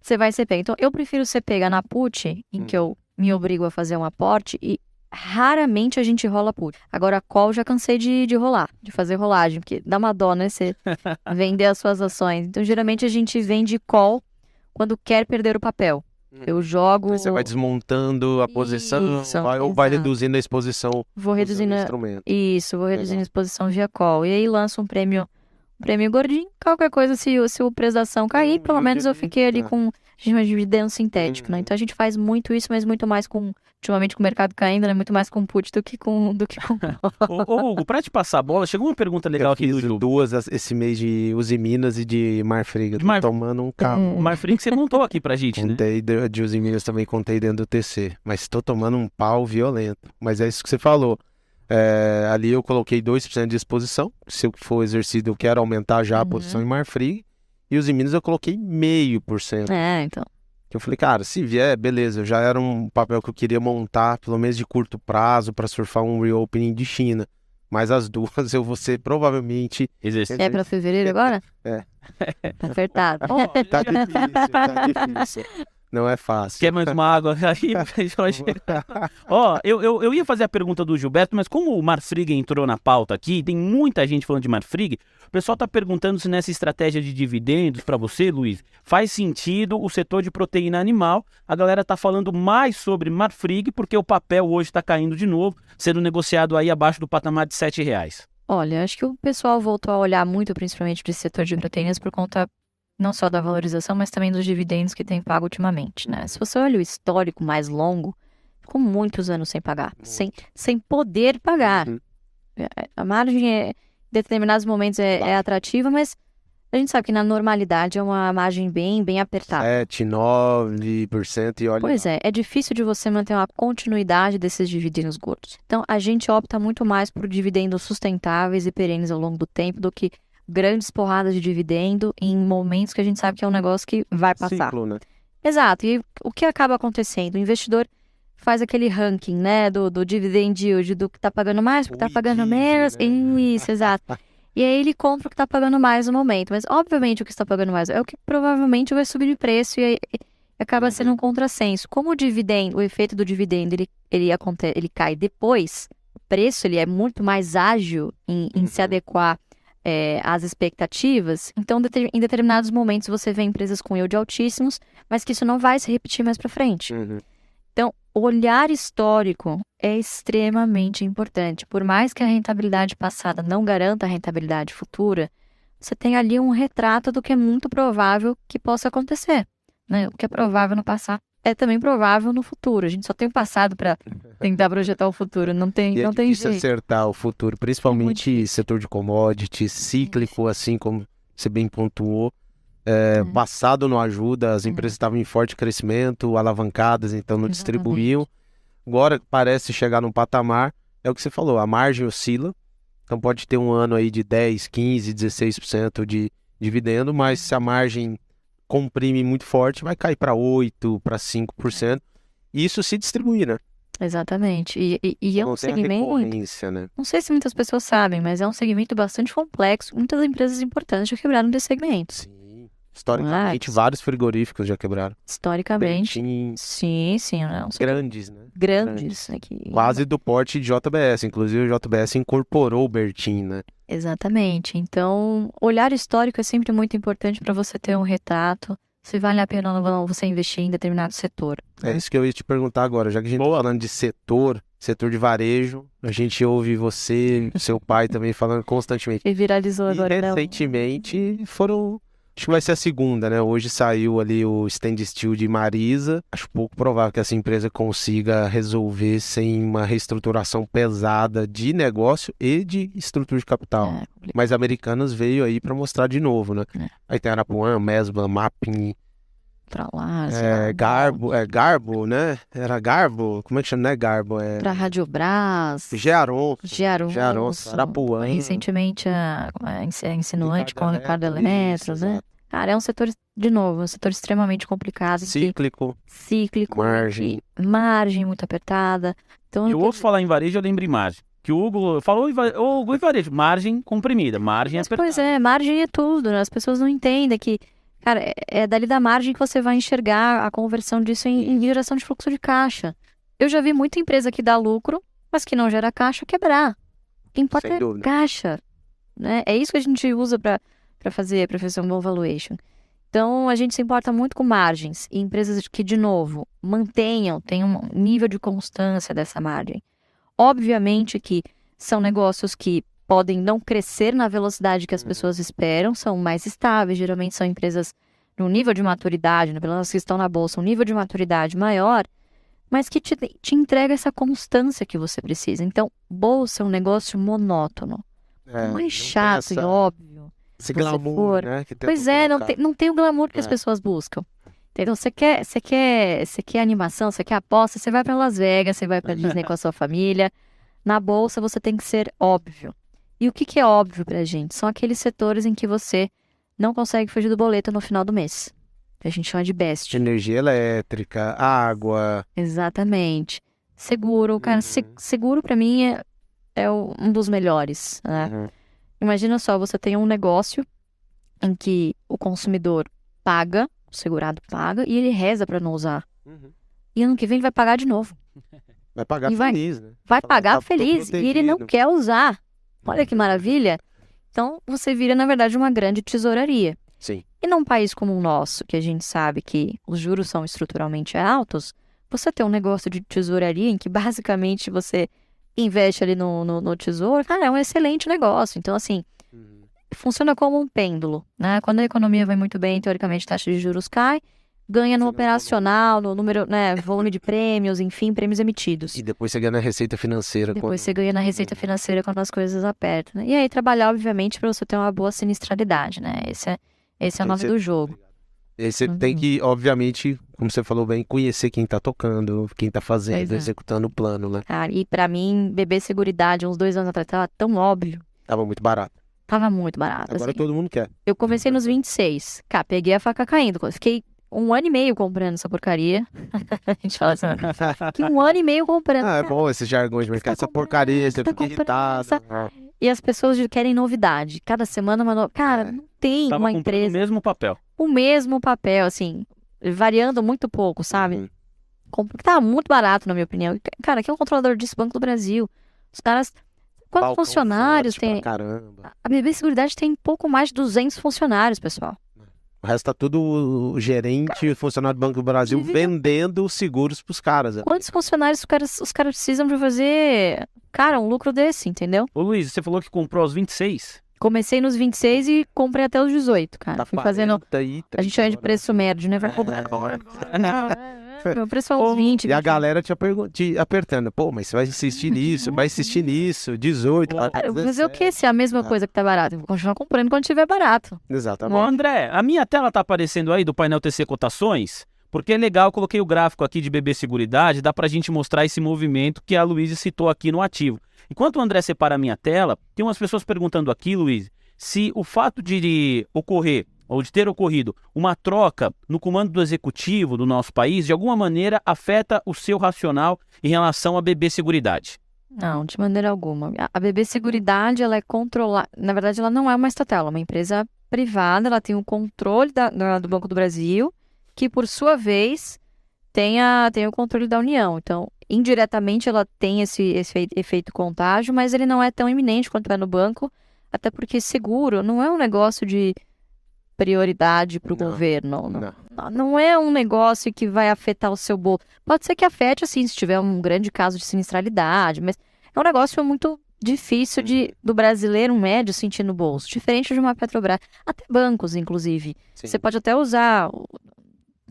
Você vai ser pego. Então, eu prefiro ser pega na put, em que eu me obrigo a fazer um aporte, e raramente a gente rola put. Agora, a call já cansei de rolar, de fazer rolagem, porque dá uma dó, né? Você vender as suas ações. Então, geralmente a gente vende call quando quer perder o papel. Eu jogo... Você vai desmontando a posição, Isso, ou vai exato. reduzindo a exposição Vou usando reduzindo o a... instrumento. Isso, vou reduzindo a exposição via call. E aí lanço um prêmio gordinho. Qualquer coisa, se o preço da ação cair, pelo menos eu fiquei ali com a gente chama de dividendo sintético, né? Então a gente faz muito isso, mas muito mais ultimamente com o mercado caindo, né? Muito mais com put do que com Ô, Hugo, pra te passar a bola, chegou uma pergunta legal Eu aqui do fiz Ju. duas esse mês de Uzi Minas e de Marfrig. Eu tô tomando um carro. O Marfrig que você contou aqui pra gente, né? Contei de Uzi Minas também, contei dentro do TC. Mas tô tomando um pau violento. Mas é isso que você falou. Ali eu coloquei 2% de exposição. Se eu for exercido, eu quero aumentar já a posição em Marfrig. E os Minas eu coloquei 0,5%. Então. Eu falei, cara, se vier, beleza. Já era um papel que eu queria montar, pelo menos de curto prazo, para surfar um reopening de China. Mas as duas eu vou ser provavelmente... É para fevereiro agora? É. Tá apertado. Tá difícil. Não é fácil. Quer mais uma água aí? Ó, eu ia fazer a pergunta do Gilberto, mas como o Marfrig entrou na pauta aqui, tem muita gente falando de Marfrig, o pessoal tá perguntando se nessa estratégia de dividendos para você, Luiz, faz sentido o setor de proteína animal. A galera tá falando mais sobre Marfrig porque o papel hoje tá caindo de novo, sendo negociado aí abaixo do patamar de R$7. Olha, acho que o pessoal voltou a olhar muito, principalmente para esse setor de proteínas, por conta não só da valorização, mas também dos dividendos que tem pago ultimamente, né? Se você olha o histórico mais longo, ficou muitos anos sem pagar, sem poder pagar. A margem, em determinados momentos, é atrativa, mas a gente sabe que na normalidade é uma margem bem apertada. 7, 9% e olha. Pois é difícil de você manter uma continuidade desses dividendos gordos. Então, a gente opta muito mais por dividendos sustentáveis e perenes ao longo do tempo do que grandes porradas de dividendo em momentos que a gente sabe que é um negócio que vai passar. Ciclo, né? Exato. E o que acaba acontecendo? O investidor faz aquele ranking, né, do dividend yield, do que tá pagando mais, do que tá pagando menos. Né? Isso, exato. E aí ele compra o que tá pagando mais no momento. Mas, obviamente, o que está pagando mais é o que provavelmente vai subir de preço e aí acaba sendo um contrassenso. Como o efeito do dividendo, ele cai depois, o preço ele é muito mais ágil em se adequar às expectativas. Então, em determinados momentos, você vê empresas com yield altíssimos, mas que isso não vai se repetir mais para frente. Então, olhar histórico é extremamente importante. Por mais que a rentabilidade passada não garanta a rentabilidade futura, você tem ali um retrato do que é muito provável que possa acontecer, né? O que é provável no passado é também provável no futuro. A gente só tem o passado para tentar projetar o futuro. Não tem difícil jeito. acertar o futuro, principalmente setor de commodities, cíclico, assim como você bem pontuou. Passado não ajuda, as empresas estavam em forte crescimento, alavancadas, então não distribuíam. Agora parece chegar num patamar, é o que você falou, a margem oscila, então pode ter um ano aí de 10, 15, 16% de dividendo, mas se a margem comprime muito forte, vai cair para 8%, para 5%, e isso se distribuir, né? Exatamente. E é um segmento, né? Não sei se muitas pessoas sabem, mas é um segmento bastante complexo. Muitas empresas importantes já quebraram desse segmento. Sim. Historicamente, vários frigoríficos já quebraram. Historicamente. Bertin, sim. Não, grandes, né? Grandes. Aqui. Quase do porte de JBS. Inclusive, o JBS incorporou o Bertin, né? Exatamente. Então, olhar histórico é sempre muito importante para você ter um retrato, se vale a pena ou não você investir em determinado setor. É isso que eu ia te perguntar agora. Já que a gente está falando de setor de varejo, a gente ouve você, seu pai também falando constantemente. E viralizou agora. E recentemente foram... Acho que vai ser a segunda, né? Hoje saiu ali o stand still de Marisa. Acho pouco provável que essa empresa consiga resolver sem uma reestruturação pesada de negócio e de estrutura de capital. Mas Americanas veio aí para mostrar de novo, né? Aí tem Arapuã, Mesbla, Mapping. Pra lá, Garbo, né? Era Garbo? Como é que chama? Não é Garbo, Pra Radiobras. Gearon, Arapuã. Recentemente a Insinuante com o Ricardo Eletro, né? Cara, é um setor, de novo, um setor extremamente complicado. Cíclico. Margem muito apertada. Então, eu ouço falar em varejo, eu lembro em margem. Que o Hugo falou em varejo, margem comprimida, margem apertada. Pois é, margem é tudo, né? As pessoas não entendem que, cara, é dali da margem que você vai enxergar a conversão disso em geração de fluxo de caixa. Eu já vi muita empresa que dá lucro, mas que não gera caixa quebrar. O que importa é caixa, né? É isso que a gente usa para fazer um bom valuation. Então, a gente se importa muito com margens e empresas que, de novo, tenham um nível de constância dessa margem. Obviamente que são negócios que podem não crescer na velocidade que as pessoas esperam, são mais estáveis, geralmente são empresas num nível de maturidade, né, pelo menos que estão na bolsa, um nível de maturidade maior, mas que te entrega essa constância que você precisa. Então, bolsa é um negócio monótono. Não é chato e óbvio. Esse você glamour, for. né? Que Pois tentam é, colocar. não tem o glamour que as pessoas buscam. Entendeu? Você quer animação, você quer aposta, você vai pra Las Vegas, você vai pra Disney com a sua família. Na bolsa você tem que ser óbvio. E o que é óbvio pra gente? São aqueles setores em que você não consegue fugir do boleto no final do mês. Que a gente chama de BEST. Energia elétrica, água. Exatamente. Seguro, cara, seguro pra mim é um dos melhores, né? Uhum. Imagina só, você tem um negócio em que o consumidor paga, o segurado paga, e ele reza pra não usar. E ano que vem ele vai pagar de novo. Vai pagar E vai- feliz, né? Vai Falar, pagar tô feliz e ele não protegido. quer usar. Olha que maravilha. Então, você vira, na verdade, uma grande tesouraria. Sim. E num país como o nosso, que a gente sabe que os juros são estruturalmente altos, você tem um negócio de tesouraria em que basicamente você investe ali no tesouro, cara, é um excelente negócio. Então, assim, funciona como um pêndulo, né? Quando a economia vai muito bem, teoricamente, a taxa de juros cai, ganha no Você ganha no operacional, no número, né, volume de prêmios, enfim, prêmios emitidos. E depois você ganha na receita financeira. Depois quando... você ganha na receita financeira quando as coisas apertam, né? E aí trabalhar, obviamente, para você ter uma boa sinistralidade, né? Esse é o Aí nome você- do jogo. E aí você tem que, obviamente, como você falou bem, conhecer quem tá tocando, quem tá fazendo, Pois é. executando o plano, né? Cara, e pra mim, beber Seguridade, uns 2 anos atrás, tava tão óbvio. Tava muito barato. Tava muito barato, Agora assim. todo mundo quer. Eu comecei nos 26. Cara, peguei a faca caindo. Fiquei 1 ano e meio comprando essa porcaria. A gente fala assim, que 1 ano e meio comprando. Ah, é bom esses jargões de mercado. Essa porcaria, você tá fica comprando irritado. E as pessoas querem novidade. Cada semana uma Cara, não tem Tava uma comprando empresa... o mesmo papel. o mesmo papel, assim, variando muito pouco, sabe? Uhum. Tá muito barato, na minha opinião. E, cara, quem é o controlador disso? Banco do Brasil. Os caras... Quantos Balcão funcionários forte pra tem? Caramba. A BB Seguridade tem pouco mais de 200 funcionários, pessoal. O resto tá tudo o gerente, o funcionário do Banco do Brasil vendendo os seguros pros caras. né? Quantos funcionários os caras precisam pra fazer, cara, um lucro desse, entendeu? Ô Luiz, você falou que comprou aos 26? Comecei nos 26 e comprei até os 18, cara. Tá Fui fazendo... 40 A gente chama de preço médio, né? Vai cobrar agora. Meu preço é uns 20. E a 21. galera te apertando. Pô, mas você vai insistir nisso, vai insistir nisso. 18. Cara, eu vou fazer o 17. que se é a mesma coisa que tá barato? Eu vou continuar comprando quando tiver barato. Ô, Exatamente. André, a minha tela tá aparecendo aí do painel TC Cotações? Porque é legal, eu coloquei o gráfico aqui de BB Seguridade, dá pra gente mostrar esse movimento que a Luísa citou aqui no ativo. Enquanto o André separa a minha tela, tem umas pessoas perguntando aqui, Luiz, se o fato de ocorrer, ou de ter ocorrido, uma troca no comando do executivo do nosso país, de alguma maneira afeta o seu racional em relação a BB Seguridade. Não, de maneira alguma. A BB Seguridade, ela é controlada... Na verdade, ela não é uma estatal, ela é uma empresa privada, ela tem o controle do Banco do Brasil, que, por sua vez, tem o controle da União. Então, indiretamente, ela tem esse efeito contágio, mas ele não é tão iminente quanto é no banco, até porque seguro não é um negócio de prioridade para o Não, governo. não. Não é um negócio que vai afetar o seu bolso. Pode ser que afete, assim, se tiver um grande caso de sinistralidade, mas é um negócio muito difícil do brasileiro médio sentir no bolso, diferente de uma Petrobras. Até bancos, inclusive. Sim. Você pode até usar,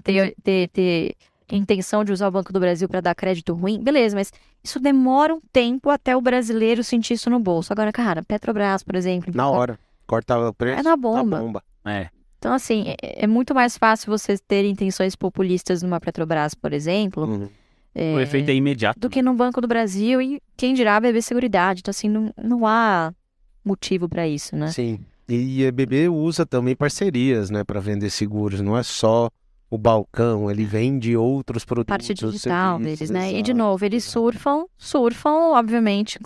ter intenção de usar o Banco do Brasil para dar crédito ruim, beleza, mas isso demora um tempo até o brasileiro sentir isso no bolso. Agora, cara, Petrobras, por exemplo. Na hora. Corta o preço. É na bomba. Na bomba. É. Então, assim, é muito mais fácil você ter intenções populistas numa Petrobras, por exemplo, Uhum. O efeito é imediato. do que no Banco do Brasil e quem dirá a BB Seguridade. Então, assim, não há motivo para isso, né? Sim. E a BB usa também parcerias, né, para vender seguros. Não é só o balcão, ele vende outros produtos. Parte digital serviços, deles, né? E, de exato, novo, eles exato. surfam, obviamente,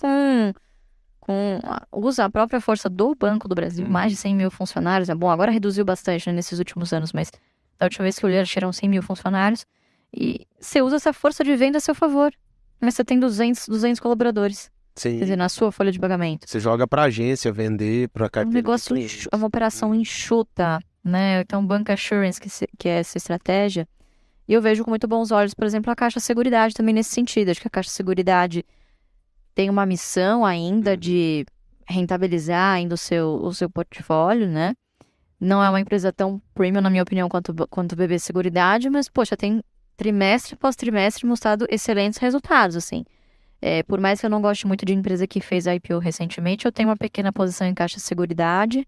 usa a própria força do Banco do Brasil, mais de 100 mil funcionários. Bom, agora reduziu bastante, né, nesses últimos anos, mas da última vez que eu olhei, eram 100 mil funcionários. E você usa essa força de venda a seu favor. Mas você tem 200 colaboradores, Sim. quer dizer, na sua folha de pagamento. Você joga pra agência vender, pra É um carteira de negócio, clientes. é uma operação enxuta, né? Então, Bank Assurance, que é essa estratégia. E eu vejo com muito bons olhos, por exemplo, a Caixa Seguridade também nesse sentido. Acho que a Caixa Seguridade tem uma missão ainda de rentabilizar ainda o seu portfólio, né? Não é uma empresa tão premium, na minha opinião, quanto o BB Seguridade, mas, poxa, tem trimestre após trimestre mostrado excelentes resultados, assim. Por mais que eu não goste muito de empresa que fez IPO recentemente, eu tenho uma pequena posição em Caixa Seguridade.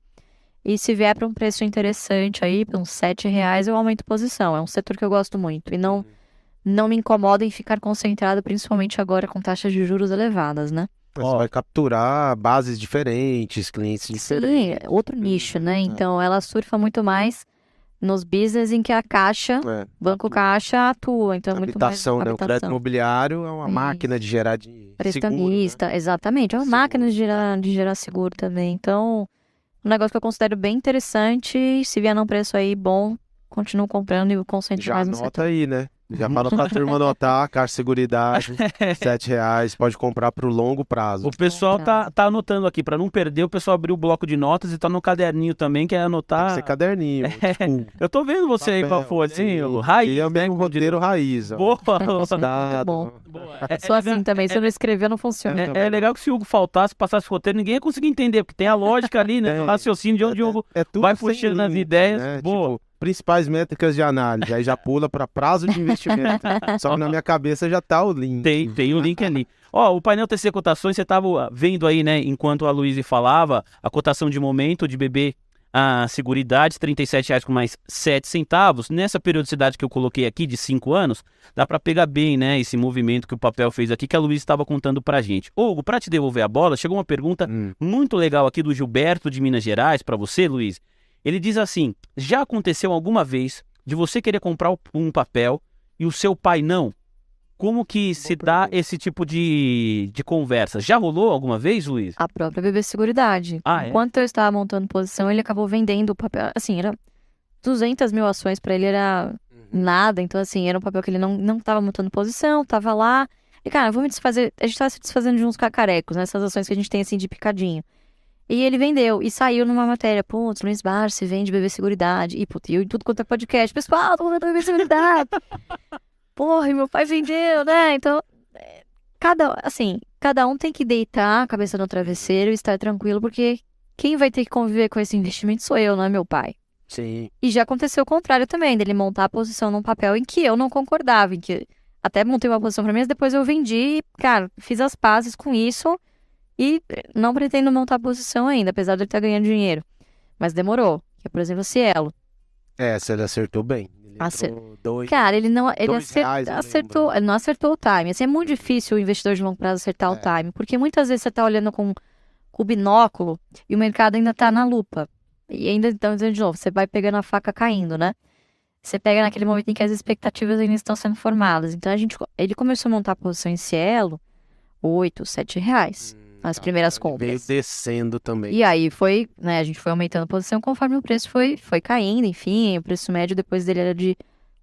E se vier para um preço interessante aí, para uns R$7, eu aumento posição. É um setor que eu gosto muito. E não me incomoda em ficar concentrado, principalmente agora com taxas de juros elevadas, né? Você vai capturar bases diferentes, clientes diferentes. Sim, outro nicho, né? Então, ela surfa muito mais nos business em que a Caixa, Banco Caixa, atua. Então, é muito mais Habitação, né? O crédito imobiliário é uma Isso. máquina de gerar dinheiro. Prestamista, exatamente. É uma Seguro, máquina de gerar seguro também. Então, um negócio que eu considero bem interessante. Se vier num preço aí bom, continuo comprando e concentro Já mais no anota setor. aí, né? Já fala pra turma anotar, Caixa Seguridade, R$7, pode comprar pro longo prazo. O pessoal tá anotando aqui, para não perder, o pessoal abriu o bloco de notas e tá no caderninho também, que é Tem anotar. que ser caderninho. Eu tô vendo você aí com a folhinha, raiz. E é o mesmo roteiro raiz. Ó. Boa. Dado, bom. Boa. Sou assim também. Se eu não escrever, não funciona. É legal que se o Hugo faltasse, passasse roteiro, ninguém ia conseguir entender, porque tem a lógica ali, né? O raciocínio de onde o Hugo tudo vai sem puxando nas link, ideias. né? Boa. Tipo, principais métricas de análise. Aí já pula para prazo de investimento. Só que na minha cabeça já tá o link. Tem o link ali. Ó, o painel TC Cotações, você tava vendo aí, né, enquanto a Luísa falava, a cotação de momento de BB Seguridade, R$37 com mais 7 centavos. Nessa periodicidade que eu coloquei aqui, de 5 anos, dá para pegar bem, né, esse movimento que o papel fez aqui, que a Luísa estava contando pra gente. Hugo, para te devolver a bola, chegou uma pergunta muito legal aqui do Gilberto de Minas Gerais, para você, Luiz. Ele diz assim, já aconteceu alguma vez de você querer comprar um papel e o seu pai não? Como que se dá esse tipo de conversa? Já rolou alguma vez, Luiz? A própria BB Seguridade. Enquanto eu estava montando posição, ele acabou vendendo o papel. Assim, era 200 mil ações, para ele era nada. Então, assim, era um papel que ele não estava montando posição, estava lá. E, cara, vou me desfazer. A gente estava se desfazendo de uns cacarecos, né? Essas ações que a gente tem, assim, de picadinho. E ele vendeu, e saiu numa matéria, putz, Luiz Barsi vende BB Seguridade. E, putz, eu em tudo quanto é podcast, pessoal, tô vendendo BB Seguridade. Porra, e meu pai vendeu, né? Então, cada um tem que deitar a cabeça no travesseiro e estar tranquilo, porque quem vai ter que conviver com esse investimento sou eu, não é meu pai. Sim. E já aconteceu o contrário também, dele montar a posição num papel em que eu não concordava, em que até montei uma posição pra mim, mas depois eu vendi, cara, fiz as pazes com isso e não pretendo montar a posição ainda, apesar de ele estar ganhando dinheiro. Mas demorou, que é, por exemplo, o Cielo. Se ele acertou bem. Cara, ele não acertou o time. Assim, é muito difícil o investidor de longo prazo acertar o time, porque muitas vezes você tá olhando com o binóculo e o mercado ainda tá na lupa. E ainda, então, dizendo de novo, você vai pegando a faca caindo, né? Você pega naquele momento em que as expectativas ainda estão sendo formadas. Então, ele começou a montar a posição em Cielo, R$8, R$7, as primeiras compras. Veio descendo também. E aí foi, né, a gente foi aumentando a posição conforme o preço foi caindo, enfim, o preço médio depois dele era de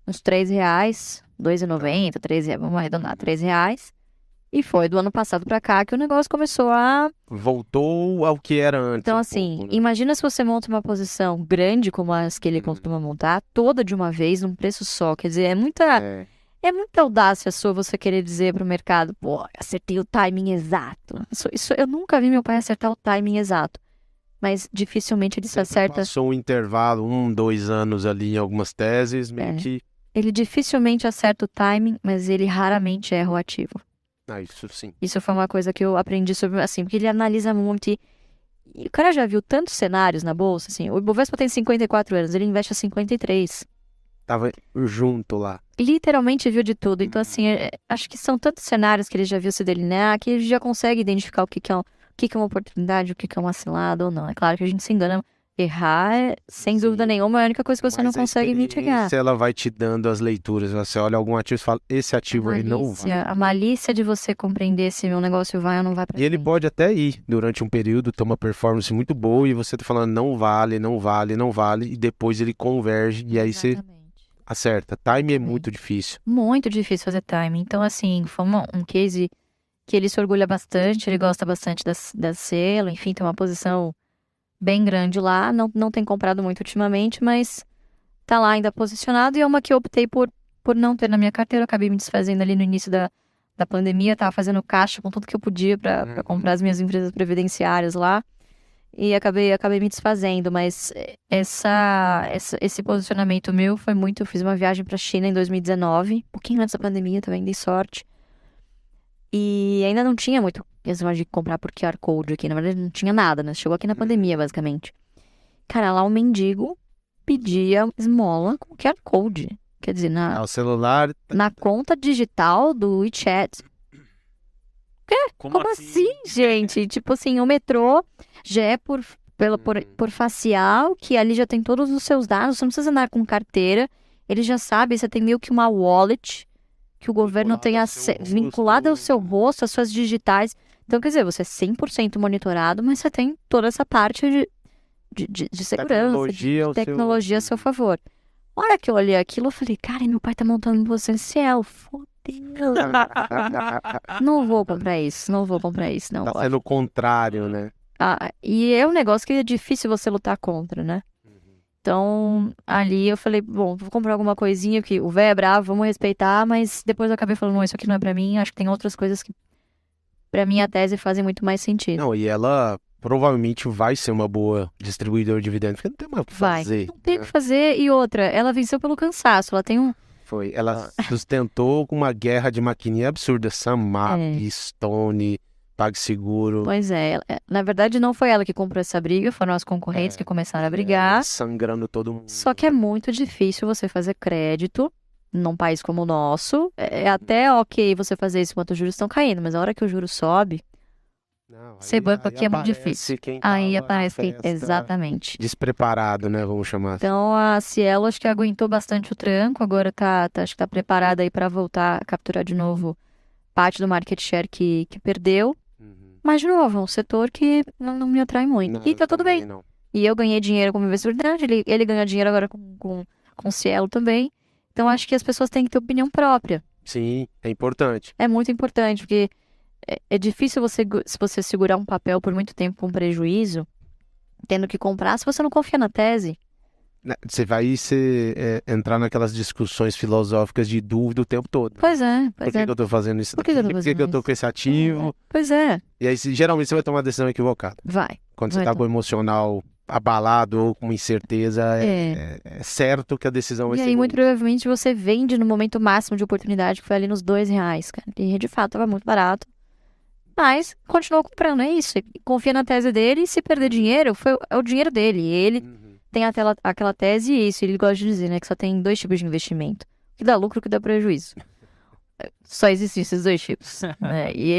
uns R$3, R$2,90, R$3, vamos arredondar, R$3. E foi do ano passado pra cá que o negócio começou a... Voltou ao que era antes. Então, assim, imagina se você monta uma posição grande como as que ele costuma montar, toda de uma vez, num preço só. Quer dizer, é muita audácia sua você querer dizer pro mercado, pô, acertei o timing exato. Isso eu nunca vi meu pai acertar o timing exato. Mas dificilmente ele se acerta. Passou um intervalo, 2 anos ali em algumas teses, meio que... Ele dificilmente acerta o timing, mas ele raramente erra o ativo. Isso sim. Isso foi uma coisa que eu aprendi sobre, assim, porque ele analisa muito e o cara já viu tantos cenários na bolsa, assim, o Ibovespa tem 54 anos, ele investe há 53. Tava junto lá. Literalmente viu de tudo. Então, assim, acho que são tantos cenários que ele já viu se delinear que ele já consegue identificar o que é uma oportunidade, o que é uma cilada ou não. É claro que a gente se engana. Errar, sem dúvida nenhuma, é a única coisa que você não consegue mitigar. Se ela vai te dando as leituras, você olha algum ativo e fala, esse ativo aí não vai. A malícia de você compreender se meu negócio vai ou não vai pra frente. E ele pode até ir durante um período, ter uma performance muito boa e você tá falando não vale, não vale, não vale, e depois ele converge e aí você acerta. Time é muito difícil. Muito difícil fazer time. Então, assim, foi um case que ele se orgulha bastante, ele gosta bastante da Cielo, enfim, tem uma posição bem grande lá, não tem comprado muito ultimamente, mas tá lá ainda posicionado e é uma que eu optei por não ter na minha carteira. Eu acabei me desfazendo ali no início da pandemia, tava fazendo caixa com tudo que eu podia para comprar as minhas empresas previdenciárias lá e acabei me desfazendo, mas esse posicionamento meu foi muito... Eu fiz uma viagem pra China em 2019, um pouquinho antes da pandemia também, dei sorte. E ainda não tinha muito questão de comprar por QR Code aqui, na verdade não tinha nada, né? Chegou aqui na pandemia, basicamente. Cara, lá o mendigo pedia esmola com QR Code. Quer dizer, O celular... na conta digital do WeChat. Como assim, gente? Tipo assim, o metrô já é por facial, que ali já tem todos os seus dados, você não precisa andar com carteira, ele já sabe, você tem meio que uma wallet que o governo tem vinculada ao seu rosto, às suas digitais. Então, quer dizer, você é 100% monitorado, mas você tem toda essa parte de segurança, de tecnologia a seu favor. A hora que eu olhei aquilo, eu falei, cara, meu pai tá montando um Cielo, fodeu. Não vou comprar isso, não. Tá sendo o contrário, né? E é um negócio que é difícil você lutar contra, né? Então, ali eu falei, bom, vou comprar alguma coisinha, que o véio é bravo, vamos respeitar, mas depois eu acabei falando, não, isso aqui não é pra mim, acho que tem outras coisas que pra minha tese fazem muito mais sentido. Não, e ela provavelmente vai ser uma boa distribuidora de dividendos, porque não tem mais o que fazer. Não tem o que fazer, e outra, ela venceu pelo cansaço, ela tem Ela sustentou com uma guerra de maquininha absurda, Samap, Stone, PagSeguro. Pois é, na verdade não foi ela que comprou essa briga, foram as concorrentes que começaram a brigar. Sangrando todo mundo. Só que é muito difícil você fazer crédito num país como o nosso. É até ok você fazer isso enquanto os juros estão caindo, mas a hora que o juro sobe, ser banco aqui é muito difícil. Aí aparece, exatamente. Despreparado, né? Vamos chamar assim. Então a Cielo acho que aguentou bastante o tranco, agora acho que tá preparada aí para voltar a capturar de novo parte do market share que perdeu. Mas, de novo, é um setor que não me atrai muito. E tá tudo bem. Não. E eu ganhei dinheiro como investidor, ele ganha dinheiro agora com Cielo também. Então, acho que as pessoas têm que ter opinião própria. Sim, é importante. É muito importante, porque é difícil se você segurar um papel por muito tempo com prejuízo, tendo que comprar, se você não confia na tese. Você vai entrar naquelas discussões filosóficas de dúvida o tempo todo. Pois é. Por que eu tô fazendo isso? Por que eu tô fazendo Por que eu tô com esse ativo? Pois é. E aí, geralmente, você vai tomar uma decisão equivocada. Vai. Quando você tá com o emocional abalado ou com incerteza, é certo que a decisão vai ser. E aí, ruim. muito provavelmente, você vende no momento máximo de oportunidade, que foi ali nos R$2, cara. E, de fato, tava muito barato. Mas, continuou comprando, é isso. Confia na tese dele e se perder dinheiro, é o dinheiro dele. E ele tem aquela tese e isso. Ele gosta de dizer, né, que só tem 2 tipos de investimento. O que dá lucro e o que dá prejuízo. Só existem esses 2 tipos. Né? E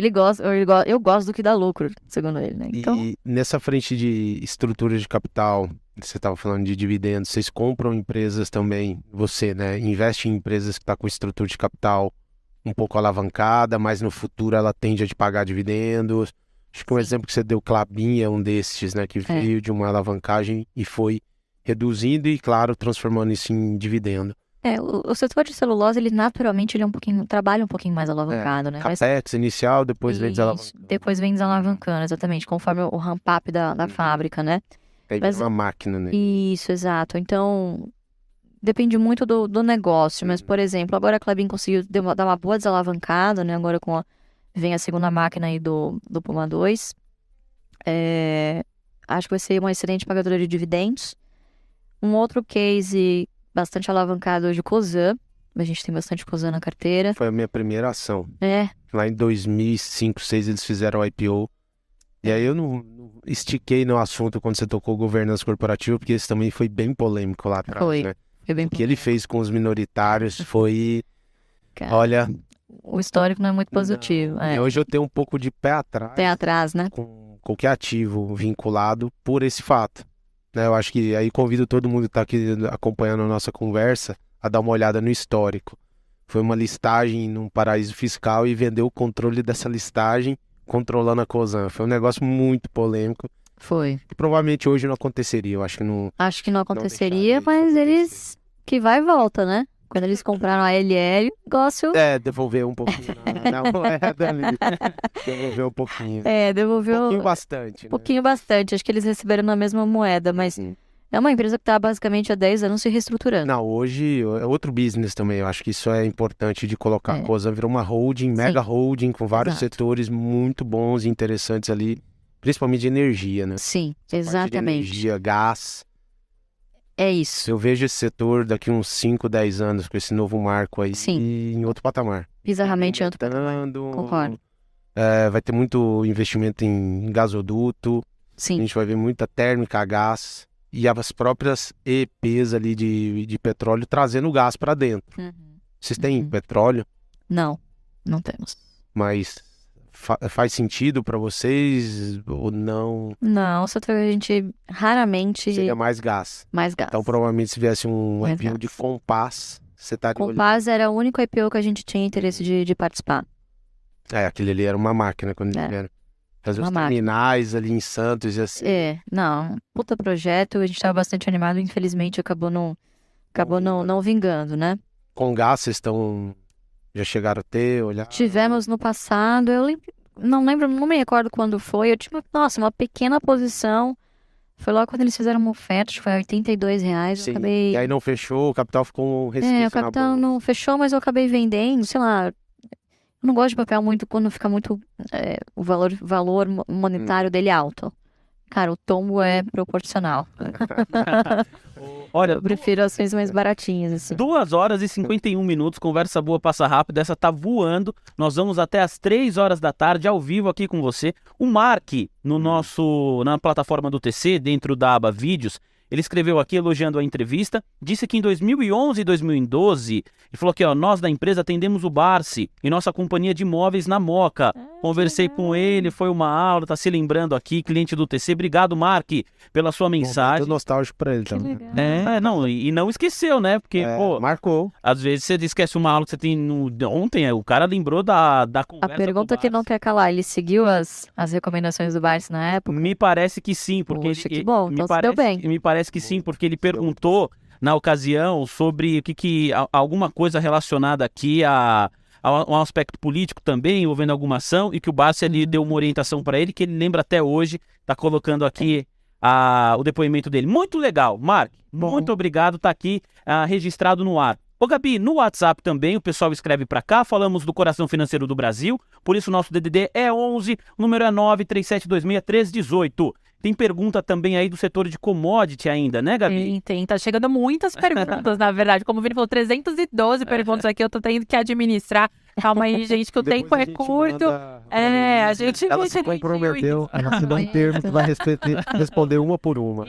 eu gosto do que dá lucro, segundo ele, né? Então... E nessa frente de estrutura de capital, você estava falando de dividendos, vocês compram empresas também, você, né? Investe em empresas que estão com estrutura de capital um pouco alavancada, mas no futuro ela tende a te pagar dividendos. Acho que um exemplo que você deu, Klabin, é um desses, né? Que veio de uma alavancagem e foi reduzindo e, claro, transformando isso em dividendo. O setor de celulose, ele naturalmente trabalha um pouquinho mais alavancado, né? Capex inicial, depois vem desalavancando. Depois vem desalavancando, exatamente, conforme o ramp-up da fábrica, né? Aí vem uma máquina, né? Isso, exato. Então, depende muito do negócio, mas, por exemplo, agora a Klabin conseguiu dar uma boa desalavancada, né? Agora vem a segunda máquina aí do Puma 2. Acho que vai ser uma excelente pagadora de dividendos. Um outro case bastante alavancado hoje, Cosan. A gente tem bastante Cosan na carteira. Foi a minha primeira ação. É. Lá em 2005, 2006 eles fizeram o IPO. E aí eu não estiquei no assunto quando você tocou governança corporativa, porque isso também foi bem polêmico lá atrás, né? Foi bem polêmico. O que ele fez com os minoritários foi... Cara, olha... O histórico não é muito positivo. E hoje eu tenho um pouco de pé atrás. Pé atrás, né? Com qualquer ativo vinculado por esse fato. Eu acho que aí convido todo mundo que está aqui acompanhando a nossa conversa a dar uma olhada no histórico. Foi uma listagem num paraíso fiscal e vendeu o controle dessa listagem controlando a Cosan. Foi um negócio muito polêmico. Foi. Que provavelmente hoje não aconteceria. Eu acho que não... Acho que não aconteceria, mas eles... Que vai e volta, né? Quando eles compraram a LL, o negócio... devolveu um pouquinho na moeda ali. Devolveu um pouquinho. Devolveu... Um pouquinho bastante. Um pouquinho bastante. Acho que eles receberam na mesma moeda, mas... É uma empresa que está basicamente há 10 anos se reestruturando. Não, hoje é outro business também. Eu acho que isso é importante de colocar. A Cosan virou uma holding, mega holding, com vários setores muito bons e interessantes ali. principalmente de energia, né? Sim, Parte de exatamente. energia, gás. É isso. Eu vejo esse setor daqui uns 5, 10 anos com esse novo marco aí Sim. em outro patamar. Bizarramente, eu Aumentando, concordo. vai ter muito investimento em gasoduto, a Sim. gente vai ver muita térmica a gás e as próprias EPs ali de petróleo trazendo gás para dentro. Vocês têm Uhum. petróleo, Não, não temos. mas faz sentido para vocês ou não? Não, só que a gente raramente Seria mais gás. mais gás. Então provavelmente se viesse um Mais IPO de gás. Compass, você estaria olhando. Compass era o único IPO que a gente tinha interesse de participar. Aquele ali era uma máquina quando ele vieram. Fazer uma os máquina. terminais ali em Santos e assim. Não, puta projeto, a gente tava bastante animado, infelizmente acabou não vingando, né? Com gás vocês já chegaram a ter, olhar? Tivemos no passado, não me recordo quando foi, eu tinha, uma pequena posição, foi logo quando eles fizeram uma oferta, acho que foi R$ 82, Sim. eu acabei... E aí não fechou, o capital ficou um resquício o na capital bolsa. não fechou, mas eu acabei vendendo, sei lá, eu não gosto de papel muito quando fica muito, o valor monetário dele alto. Cara, o tombo é proporcional. Olha, Eu prefiro ações mais baratinhas, assim. 2 horas e 51 minutos, conversa boa, passa rápido, essa tá voando. Nós vamos até às 3 horas da tarde, ao vivo aqui com você. O Mark, na plataforma do TC, dentro da aba Vídeos, ele escreveu aqui elogiando a entrevista, disse que em 2011 e 2012, ele falou que nós da empresa atendemos o Barsi e nossa companhia de imóveis na Moca. Conversei com ele, foi uma aula, tá se lembrando aqui, cliente do TC. Obrigado, Mark, pela sua mensagem. Tô nostálgico pra ele também. Não, e não esqueceu, né? Porque, Marcou. às vezes você esquece uma aula que você tem ontem, o cara lembrou da A conversa. pergunta com o que não Barsi. quer calar, ele seguiu as recomendações do Barsi na época? Me parece que sim, porque Poxa, que bom, me então se parece, deu bem. me parece que sim, porque ele perguntou na ocasião sobre alguma coisa relacionada aqui a um aspecto político também, envolvendo alguma ação, e que o Barsi ali deu uma orientação para ele, que ele lembra até hoje, tá colocando aqui o depoimento dele. Muito legal, Mark, muito obrigado, tá aqui registrado no ar. Ô Gabi, no WhatsApp também o pessoal escreve pra cá, falamos do Coração Financeiro do Brasil, por isso o nosso DDD é 11, o número é 937261318. Tem pergunta também aí do setor de commodity ainda, né, Gabi? Tem, tá chegando muitas perguntas, na verdade. Como o Vini falou, 312 perguntas aqui, eu tô tendo que administrar. Calma aí, gente, que o tempo é curto. A gente... Ela se comprometeu, ela se dá um termo que vai responder uma por uma.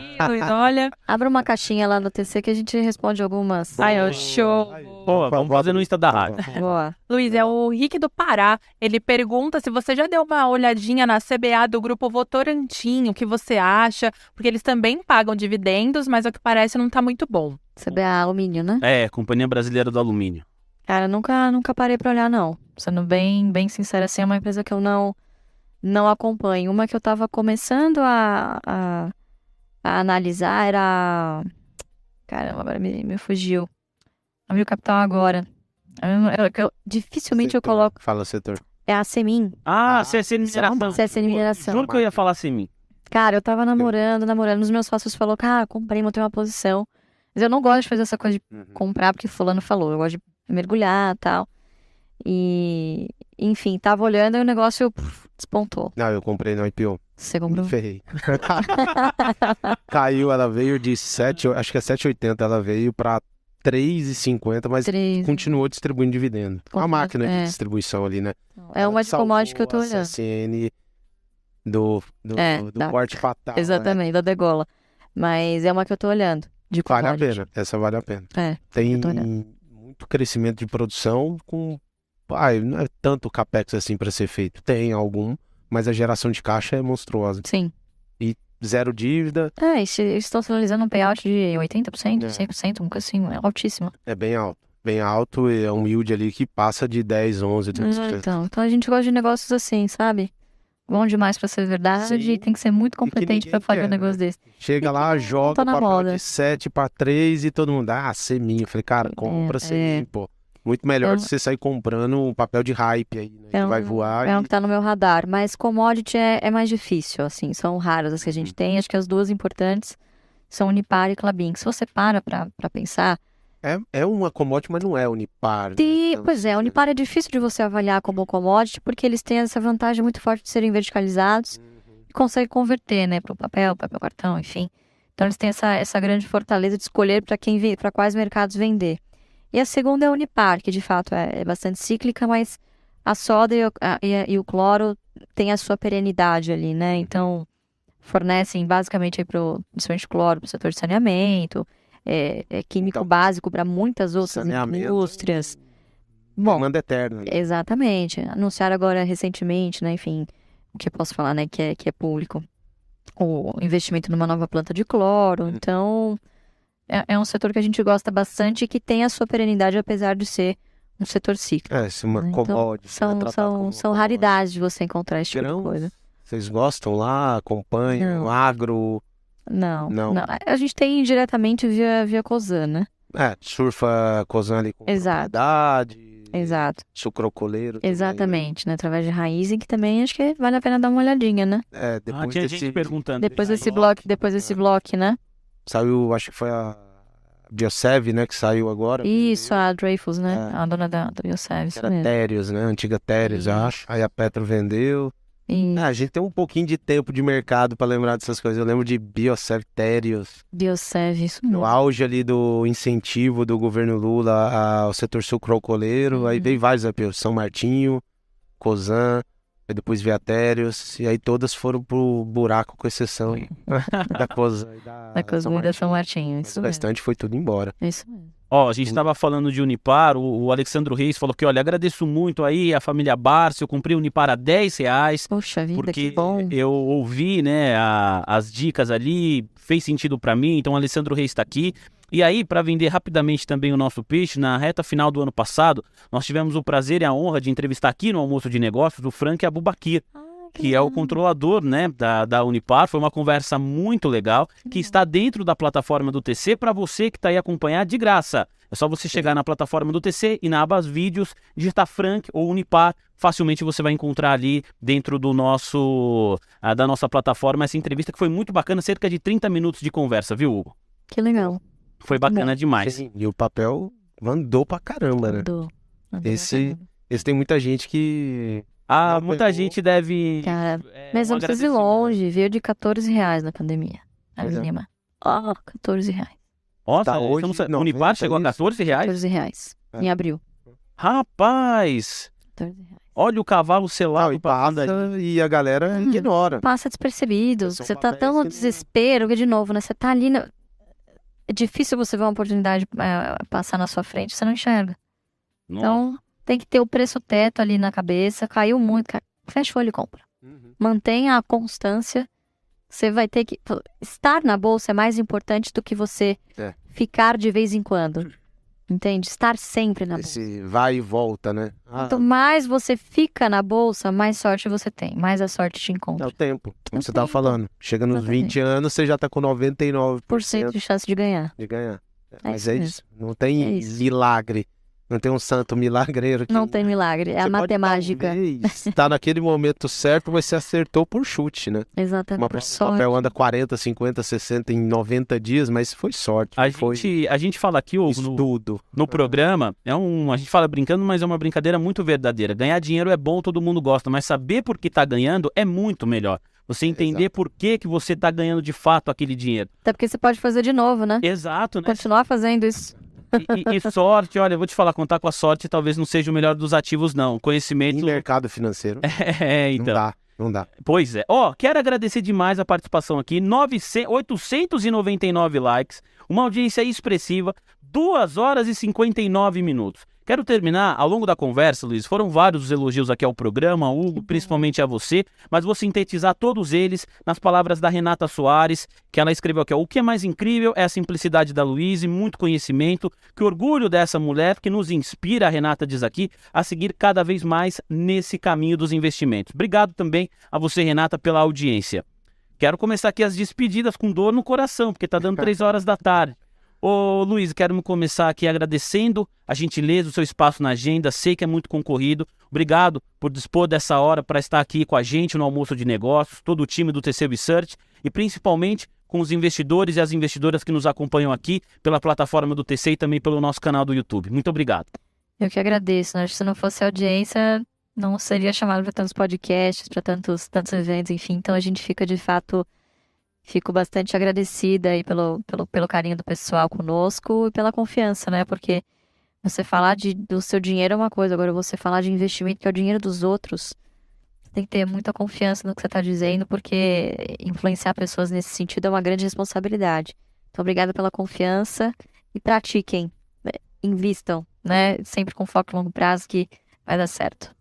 Olha, Abra uma caixinha lá no TC que a gente responde algumas. show. Pô, vamos fazer no Insta da rádio. Boa. Luiz, é o Rick do Pará. Ele pergunta se você já deu uma olhadinha na CBA do Grupo Votorantim, o que você acha? Porque eles também pagam dividendos, mas ao que parece não tá muito bom. CBA Alumínio, né? Companhia Brasileira do Alumínio. Cara, nunca parei pra olhar, não. Sendo bem sincera, assim, é uma empresa que eu não acompanho. Uma que eu tava começando a analisar era... Caramba, agora me fugiu. Abriu capital agora. Dificilmente eu coloco... Fala, setor. É a Semin. CSN Mineração. CSN Mineração. Juro que eu ia falar Semin. Cara, eu tava namorando. Os meus sócios falaram, cara, comprei, montei uma posição. Mas eu não gosto de fazer essa coisa de comprar porque fulano falou. Eu gosto de mergulhar e tal. E, enfim, tava olhando e o negócio despontou. Não, eu comprei no IPO. Você comprou? Me ferrei. Caiu, ela veio de 7, acho que é 7,80, ela veio pra 3,50, mas 3. continuou distribuindo dividendo. A máquina de distribuição ali, né? É uma de commodity que eu tô Salvou a olhando. CSN do da- corte fatal. Exatamente, da degola. Mas é uma que eu tô olhando. De Vale a commodity. pena, essa vale a pena. É, Tem eu tô olhando. muito crescimento de produção com... não é tanto capex assim para ser feito. Tem algum, mas a geração de caixa é monstruosa. Sim. Zero dívida, E se eles estão sinalizando um payout de 80%, É. 100%, um assim, é altíssimo. é bem alto. Bem alto e é um yield ali que passa de 10, 11, 12%. Então a gente gosta de negócios assim, sabe? Bom demais pra ser verdade, Sim. tem que ser muito competente ninguém pra fazer quer, um negócio desse. Chega lá, joga tá na papel moda. de 7 para 3 e todo mundo, Semin. Eu falei, cara, compra Semin, pô. Muito melhor Eu- do que você sair comprando um papel de hype aí, né? Que vai voar É um que tá no meu radar, mas commodity é mais difícil, assim, são raras as que a gente tem, acho que as duas importantes são Unipar e Klabin. Se você pra pensar, É uma commodity, mas não é Unipar. Né? Então, pois é, a Unipar é difícil de você avaliar como commodity, porque eles têm essa vantagem muito forte de serem verticalizados. consegue converter, né, para o papel cartão, enfim. Então eles têm essa grande fortaleza de escolher para quais mercados vender. E a segunda é a Unipar, que de fato é bastante cíclica, mas a soda e o cloro têm a sua perenidade ali, né? Então fornecem basicamente principalmente cloro para o setor de saneamento, é químico básico para muitas outras indústrias. Bom, demanda eterna. exatamente. Anunciaram agora recentemente, né? Enfim, o que eu posso falar, né? Que é público. O investimento numa nova planta de cloro. Então, é um setor que a gente gosta bastante e que tem a sua perenidade, apesar de ser um setor cíclico. Uma Então, commodity. são raridades de você encontrar esse tipo de coisa. Vocês gostam lá? Acompanham? Não. Agro? Não. Não. A gente tem diretamente via Cosan, né? Surfa Cosan ali com Exato. propriedade. Exato. Sucrocoleiro. também, Exatamente, né? Através de Raizen, que também acho que vale a pena dar uma olhadinha, né? né? Depois tinha desse gente perguntando. Depois desse bloco, né? saiu, acho que foi a Biosev, né, que saiu agora. Isso, a Dreyfus, né? É. A dona da Biosev, Que isso era mesmo. Terios, né? Antiga Terios, eu acho. Aí a Petro vendeu. E A gente tem um pouquinho de tempo de mercado pra lembrar dessas coisas. Eu lembro de Biosev, Terios. Biosev, isso No mesmo. auge ali do incentivo do governo Lula ao setor sucrocoleiro. Aí veio vários apelos. São Martinho, Cosan, aí depois veio a Terios. E aí todas foram pro buraco, com exceção da Cosan e Da Cosan e da São Martinho, Mas isso o mesmo. restante foi tudo embora. Isso mesmo. Ó, a gente estava falando de Unipar, o Alexandro Reis falou que, olha, agradeço muito aí a família Barça, eu comprei Unipar a R$10, Poxa vida, porque que bom. eu ouvi, né, as dicas ali, fez sentido para mim, então o Alexandro Reis está aqui. E aí, para vender rapidamente também o nosso peixe, na reta final do ano passado, nós tivemos o prazer e a honra de entrevistar aqui no Almoço de Negócios o Frank Abubakir, que é o controlador, né, da Unipar. Foi uma conversa muito legal, que está dentro da plataforma do TC para você que está aí acompanhar de graça. É só você chegar na plataforma do TC e na aba Vídeos, digitar Frank ou Unipar, facilmente você vai encontrar ali dentro do da nossa plataforma essa entrevista que foi muito bacana, cerca de 30 minutos de conversa, viu, Hugo? Que legal. Foi bacana demais. Sim, e o papel mandou pra caramba, né? Mandou Esse tem muita gente que... Ah, Não muita pegou. gente deve... Cara, mas não precisa ir longe, veio de R$14 na pandemia. Pois é. Lima. Ó, R$14. Nossa, Tá, hoje, hoje, o Unipar chegou a R$14? R$14 em abril. Rapaz, R$14. olha o cavalo Não, selado e passando aí. passa e a galera ignora. Passa despercebido. São Você tá papéis tão que no não- desespero que, de novo, né? Você tá ali. É difícil você ver uma oportunidade passar na sua frente, você não enxerga. Nossa. Então, tem que ter o preço teto ali na cabeça. Caiu muito, fecha o olho e compra. Mantenha a constância. Você vai ter que... Estar na bolsa é mais importante do que você ficar de vez em quando. Entende? Estar sempre na bolsa. Esse vai e volta, né? Quanto mais você fica na bolsa, mais sorte você tem. Mais a sorte te É encontra. o tempo, como É o você tava tempo. falando. Chega nos Exatamente. 20 anos, você já tá com 99% % de chance de ganhar. de ganhar. Mas isso é mesmo. isso. Não tem É isso. milagre. Não tem um santo milagreiro que... Não tem milagre. É a Você pode, matemática. talvez, tá naquele momento certo, mas você acertou por chute, né? Exatamente. Por O sorte. papel anda 40, 50, 60 em 90 dias, mas foi sorte. A gente fala aqui, Hugo, Estudo. no programa, a gente fala brincando, mas é uma brincadeira muito verdadeira. Ganhar dinheiro é bom, todo mundo gosta, mas saber por que tá ganhando é muito melhor. Você entender Exato. por que você tá ganhando de fato aquele dinheiro. Até porque você pode fazer de novo, né? Exato, né? Continuar fazendo isso. E sorte, olha, eu vou te falar, contar com a sorte talvez não seja o melhor dos ativos, não. Conhecimento... Em mercado financeiro, então. não dá. Pois é. Ó, quero agradecer demais a participação aqui. 899 likes, uma audiência expressiva, 2 horas e 59 minutos. Quero terminar, ao longo da conversa, Luiz, foram vários os elogios aqui ao programa, Hugo, principalmente a você, mas vou sintetizar todos eles nas palavras da Renata Soares, que ela escreveu aqui, ó, o que é mais incrível é a simplicidade da Luíse, muito conhecimento, que orgulho dessa mulher que nos inspira, a Renata diz aqui, a seguir cada vez mais nesse caminho dos investimentos. Obrigado também a você, Renata, pela audiência. Quero começar aqui as despedidas com dor no coração, porque tá dando 3 horas da tarde. Ô Luiz, quero começar aqui agradecendo a gentileza, o seu espaço na agenda, sei que é muito concorrido. Obrigado por dispor dessa hora para estar aqui com a gente no Almoço de Negócios, todo o time do TC Research e principalmente com os investidores e as investidoras que nos acompanham aqui pela plataforma do TC e também pelo nosso canal do YouTube. Muito obrigado. Eu que agradeço, né? Se não fosse a audiência, não seria chamado para tantos podcasts, para tantos eventos, enfim. Então a gente fica, de fato, fico bastante agradecida aí pelo carinho do pessoal conosco e pela confiança, né? Porque você falar do seu dinheiro é uma coisa, agora você falar de investimento, que é o dinheiro dos outros, você tem que ter muita confiança no que você está dizendo, porque influenciar pessoas nesse sentido é uma grande responsabilidade. Então, obrigada pela confiança e pratiquem, né? Invistam, né? Sempre com foco em longo prazo que vai dar certo.